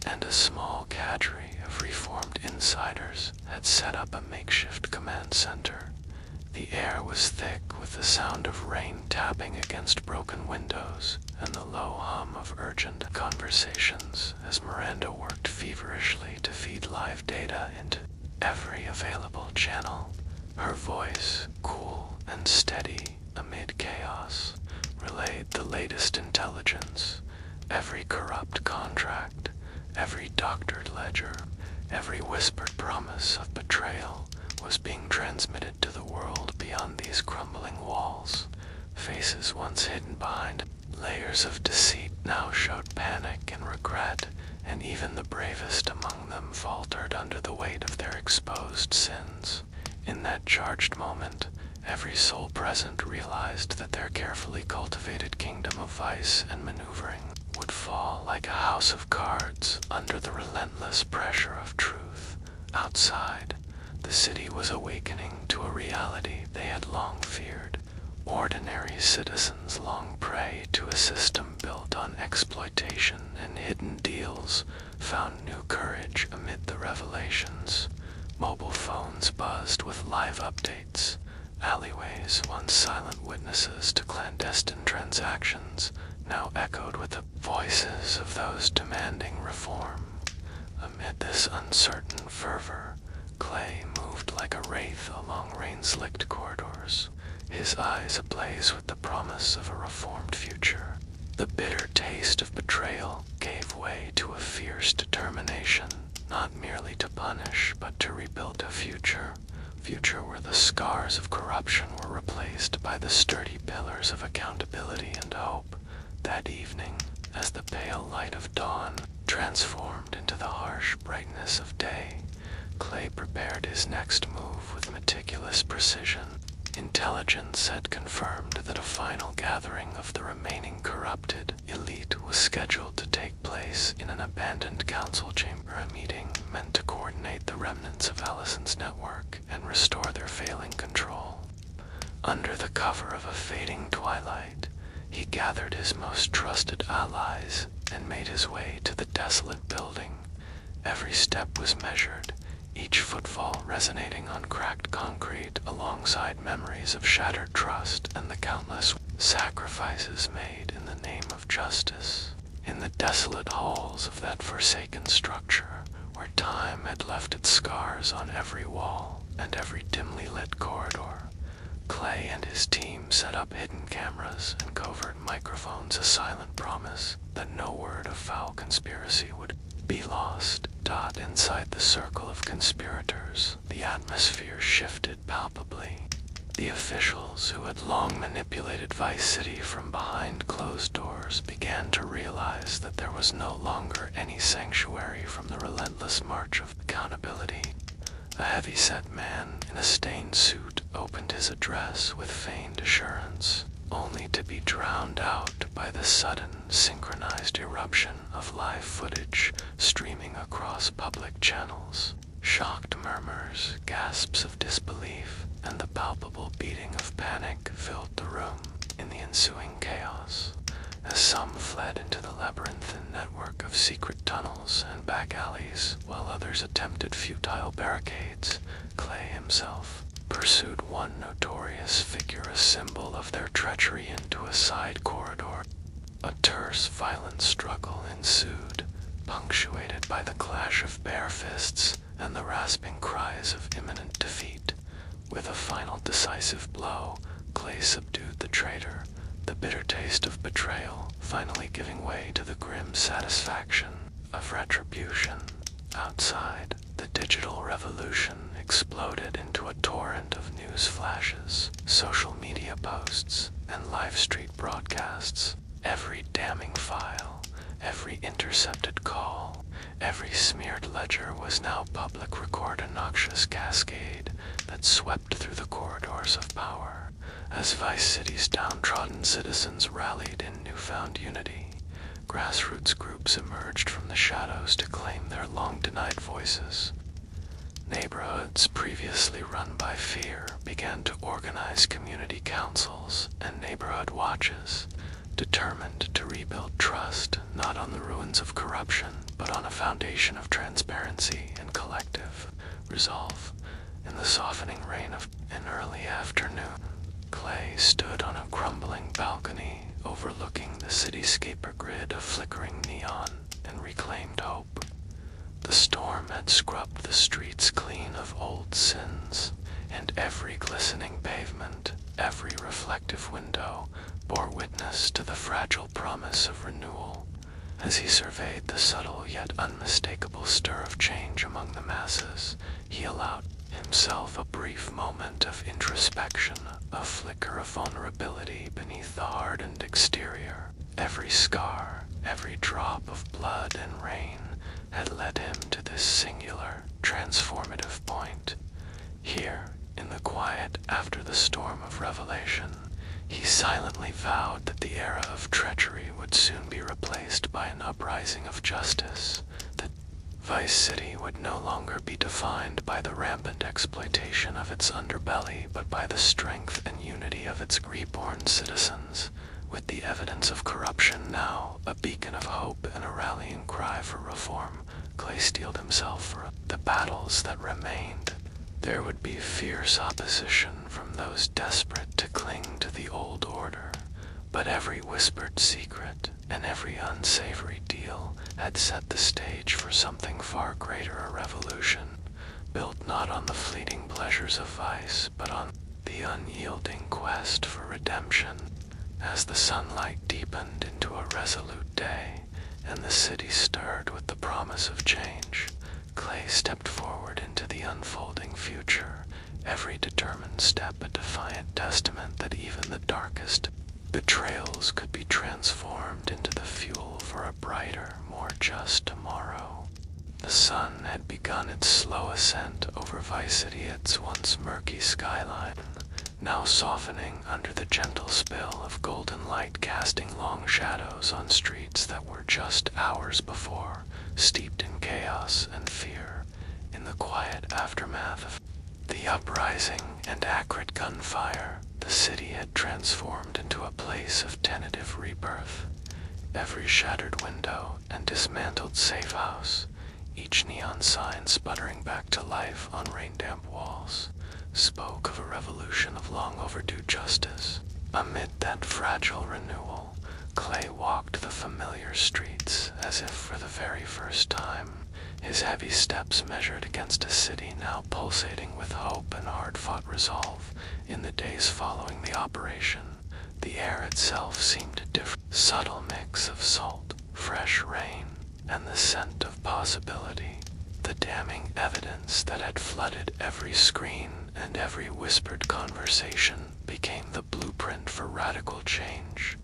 and a small cadre of reformed insiders had set up a makeshift command center. The air was thick with the sound of rain tapping against broken windows and the low hum of urgent conversations as Miranda worked feverishly to feed live data into every available channel. Her voice, cool and steady amid chaos, relayed the latest intelligence. Every corrupt contract, every doctored ledger, every whispered promise of betrayal was being transmitted to the world beyond these crumbling walls. Faces once hidden behind layers of deceit now showed panic and regret, and even the bravest among them faltered under the weight of their exposed sins. In that charged moment, every soul present realized that their carefully cultivated kingdom of vice and maneuvering would fall like a house of cards under the relentless pressure of truth. Outside, the city was awakening to a reality they had long feared. Ordinary citizens, long prey to a system built on exploitation and hidden deals, found new courage amid the revelations. Mobile phones buzzed with live updates. Alleyways, once silent witnesses to clandestine transactions, now echoed with the voices of those demanding reform. Amid this uncertain fervor, Clay moved like a wraith along rain-slicked corridors, his eyes ablaze with the promise of a reformed future. The bitter taste of betrayal gave way to a fierce determination, not merely to punish, but to rebuild a future where the scars of corruption were replaced by the sturdy pillars of accountability and hope. That evening, as the pale light of dawn transformed into the harsh brightness of day, Clay prepared his next move with meticulous precision. Intelligence had confirmed that a final gathering of the remaining corrupted elite was scheduled to take place in an abandoned council chamber, a meeting meant to coordinate the remnants of Ellison's network and restore their failing control. Under the cover of a fading twilight, he gathered his most trusted allies and made his way to the desolate building. Every step was measured, each footfall resonating on cracked concrete alongside memories of shattered trust and the countless sacrifices made in the name of justice. In the desolate halls of that forsaken structure, where time had left its scars on every wall and every dimly lit corridor, Clay and his team set up hidden cameras and covert microphones, a silent promise that no word of foul conspiracy would be lost. Inside the circle of conspirators, the atmosphere shifted palpably. The officials who had long manipulated Vice City from behind closed doors began to realize that there was no longer any sanctuary from the relentless march of accountability. A heavy-set man in a stained suit opened his address with feigned assurance. only to be drowned out by the sudden synchronized eruption of live footage streaming across public channels. Shocked murmurs, gasps of disbelief, and the palpable beating of panic filled the room. In the ensuing chaos, as some fled into the labyrinthine network of secret tunnels and back alleys, while others attempted futile barricades, Clay himself pursued one notorious figure, a symbol of their treachery, into a side corridor. A terse, violent struggle ensued, punctuated by the clash of bare fists and the rasping cries of imminent defeat. With a final decisive blow, Clay subdued the traitor, the bitter taste of betrayal finally giving way to the grim satisfaction of retribution. Outside, the digital revolution exploded into a torrent of news flashes, social media posts, and live street broadcasts. Every damning file, every intercepted call, every smeared ledger was now public record, a noxious cascade that swept through the corridors of power. As Vice City's downtrodden citizens rallied in newfound unity, grassroots groups emerged from the shadows to claim their long-denied voices. Neighborhoods previously run by fear began to organize community councils and neighborhood watches, determined to rebuild trust not on the ruins of corruption, but on a foundation of transparency and collective resolve. In the softening rain of an early afternoon, Clay stood on a crumbling balcony overlooking the cityscape, a grid of flickering neon and reclaimed hope. The storm had scrubbed the streets clean of old sins, and every glistening pavement, every reflective window, bore witness to the fragile promise of renewal. As he surveyed the subtle yet unmistakable stir of change among the masses, he allowed himself a brief moment of introspection, a flicker of vulnerability beneath the hardened exterior. Every scar, every drop of blood and rain had led him to this singular, transformative point. Here, in the quiet after the storm of revelation, he silently vowed that the era of treachery would soon be replaced by an uprising of justice, that Vice City would no longer be defined by the rampant exploitation of its underbelly, but by the strength and unity of its reborn citizens. With the evidence of corruption now a beacon of hope and a rallying cry for reform, Clay steeled himself for the battles that remained. There would be fierce opposition from those desperate to cling to the old order, but every whispered secret and every unsavory deal had set the stage for something far greater, a revolution, built not on the fleeting pleasures of vice, but on the unyielding quest for redemption. As the sunlight deepened into a resolute day, and the city stirred with the promise of change, Clay stepped forward into the unfolding future, every determined step a defiant testament that even the darkest betrayals could be transformed into the fuel for a brighter, more just tomorrow. The sun had begun its slow ascent over Vice City, its once murky skyline, now softening under the gentle spill of golden light, casting long shadows on streets that were just hours before steeped in chaos and fear. In the quiet aftermath of the uprising and acrid gunfire, the city had transformed into a place of tentative rebirth. Every shattered window and dismantled safe house, each neon sign sputtering back to life on rain-damp walls, spoke of a revolution of long overdue justice. Amid that fragile renewal, Clay walked the familiar streets as if for the very first time, his heavy steps measured against a city now pulsating with hope and hard-fought resolve. In the days following the operation, the air itself seemed a different, subtle mix of salt, fresh rain, and the scent of possibility. The damning evidence that had flooded every screen and every whispered conversation became the blueprint for radical change.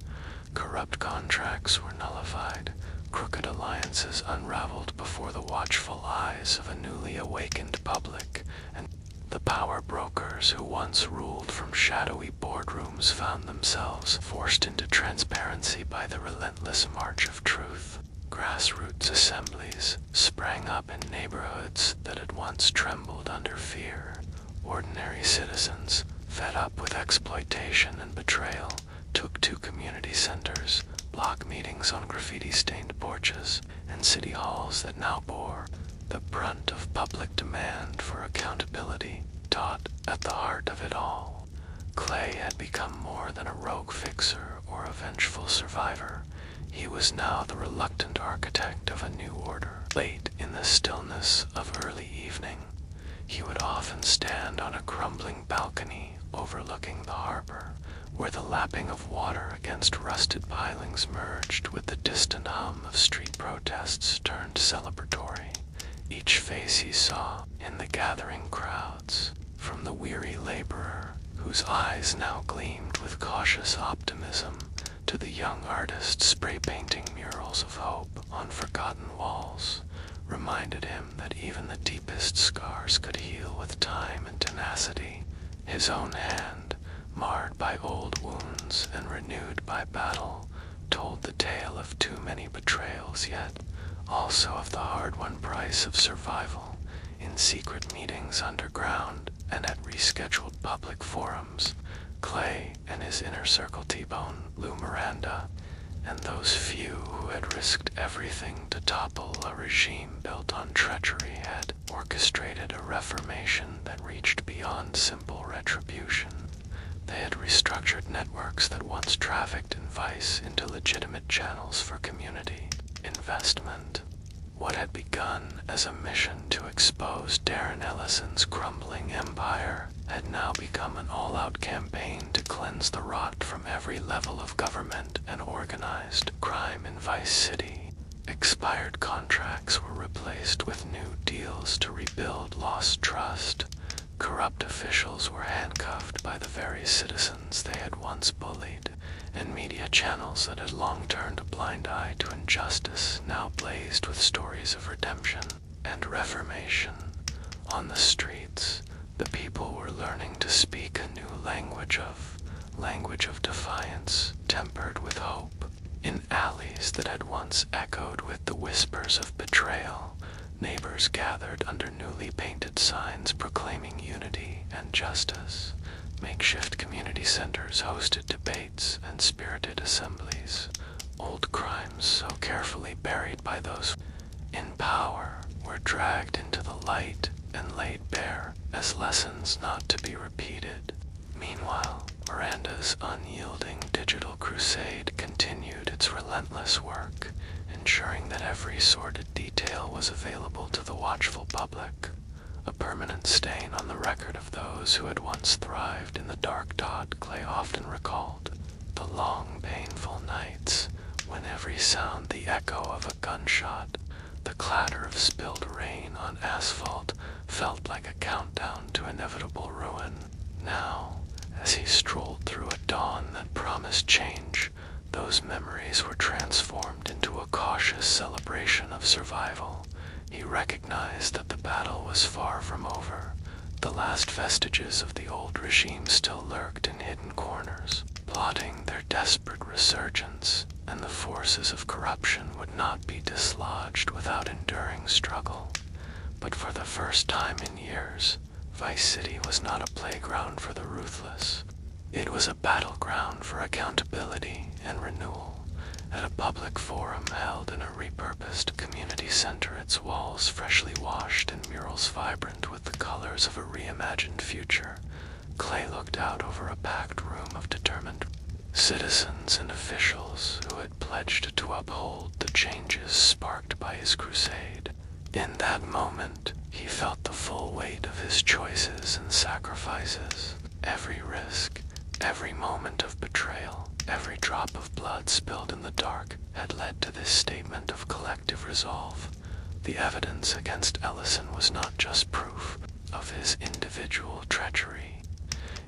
Corrupt contracts were nullified, crooked alliances unraveled before the watchful eyes of a newly awakened public, and The power brokers who once ruled from shadowy boardrooms found themselves forced into transparency by the relentless march of truth. Grassroots assemblies sprang up in neighborhoods that had once trembled under fear. Ordinary citizens, fed up with exploitation and betrayal, took to community centers, block meetings on graffiti-stained porches, and city halls that now bore the brunt of public demand for accountability taught at the heart of it all. Clay had become more than a rogue fixer or a vengeful survivor. He was now the reluctant architect of a new order. Late in the stillness of early evening, he would often stand on a crumbling balcony overlooking the harbor, where the lapping of water against rusted pilings merged with the distant hum of street protests turned celebratory. Each face he saw in the gathering crowds, from the weary laborer whose eyes now gleamed with cautious optimism, to the young artist spray-painting murals of hope on forgotten walls, reminded him that even the deepest scars could heal with time and tenacity. His own hand, marred by old wounds and renewed by battle, told the tale of too many betrayals, yet also of the hard-won price of survival. In secret meetings underground and at rescheduled public forums, Clay and his inner circle T-Bone, Lou Miranda, and those few who had risked everything to topple a regime built on treachery had orchestrated a reformation that reached beyond simple retribution. They had restructured networks that once trafficked in vice into legitimate channels for community investment. What had begun as a mission to expose Darren Ellison's crumbling empire had now become an all-out campaign to cleanse the rot from every level of government and organized crime in Vice City. Expired contracts were replaced with new deals to rebuild lost trust. Corrupt officials were handcuffed by the very citizens they had once bullied, and media channels that had long turned a blind eye to injustice now blazed with stories of redemption and reformation. On the streets, the people were learning to speak a new language of defiance, tempered with hope. In alleys that had once echoed with the whispers of betrayal, neighbors gathered under newly painted signs proclaiming unity and justice. Makeshift community centers hosted debates and spirited assemblies. Old crimes so carefully buried by those in power were dragged into the light and laid bare as lessons not to be repeated. Meanwhile, Miranda's unyielding digital crusade continued its relentless work, ensuring that every sordid detail was available to the watchful public. A permanent stain on the record of those who had once thrived in the dark dot, Clay often recalled the long, painful nights when every sound the echo of a gunshot, the clatter of spilled rain on asphalt, felt like a countdown to inevitable ruin. Now, as he strolled through a dawn that promised change, those memories were transformed into a cautious celebration of survival. He recognized that the battle was far from over. The last vestiges of the old regime still lurked in hidden corners, plotting their desperate resurgence, and the forces of corruption would not be dislodged without enduring struggle. But for the first time in years, Vice City was not a playground for the ruthless. It was a battleground for accountability and renewal. At a public forum held in a repurposed community center, its walls freshly washed and murals vibrant with the colors of a reimagined future, Clay looked out over a packed room of determined citizens and officials who had pledged to uphold the changes sparked by his crusade. In that moment, he felt the full weight of his choices and sacrifices. Every risk, every moment of betrayal, every drop of blood spilled in the dark had led to this statement of collective resolve. The evidence against Ellison was not just proof of his individual treachery.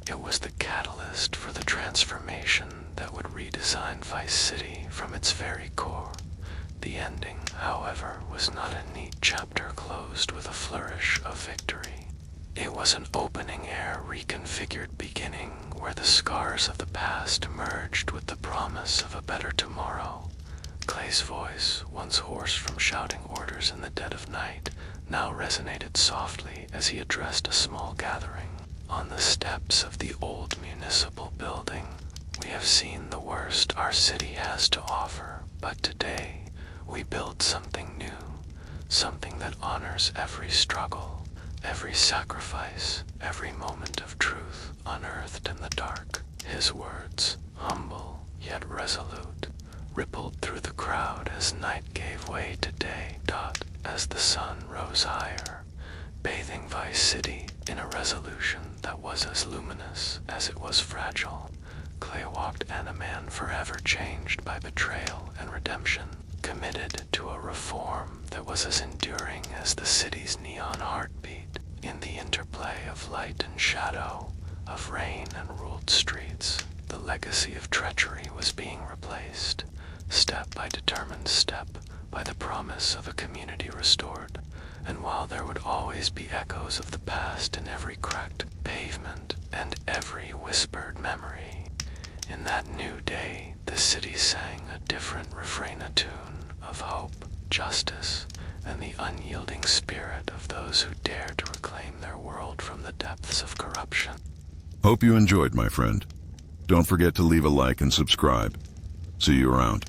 It was the catalyst for the transformation that would redesign Vice City from its very core. The ending, however, was not a neat chapter closed with a flourish of victory. It was an opening-air reconfigured beginning where the scars of the past merged with the promise of a better tomorrow. Clay's voice, once hoarse from shouting orders in the dead of night, now resonated softly as he addressed a small gathering. On the steps of the old municipal building, we have seen the worst our city has to offer, but today we build something new, something that honors every struggle, every sacrifice, every moment of truth unearthed in the dark. His words, humble yet resolute, rippled through the crowd as night gave way to day. As the sun rose higher, bathing Vice City in a resolution that was as luminous as it was fragile, Clay walked and a man forever changed by betrayal and redemption, committed to a reform that was as enduring as the city's neon heartbeat. In the interplay of light and shadow, of rain and ruled streets, the legacy of treachery was being replaced, step by determined step, by the promise of a community restored. And while there would always be echoes of the past in every cracked pavement and every whispered memory, in that new day the city sang a different refrain, a tune of hope, justice, and the unyielding spirit of those who dare to reclaim their world from the depths of corruption. Hope you enjoyed, my friend. Don't forget to leave a like and subscribe. See you around.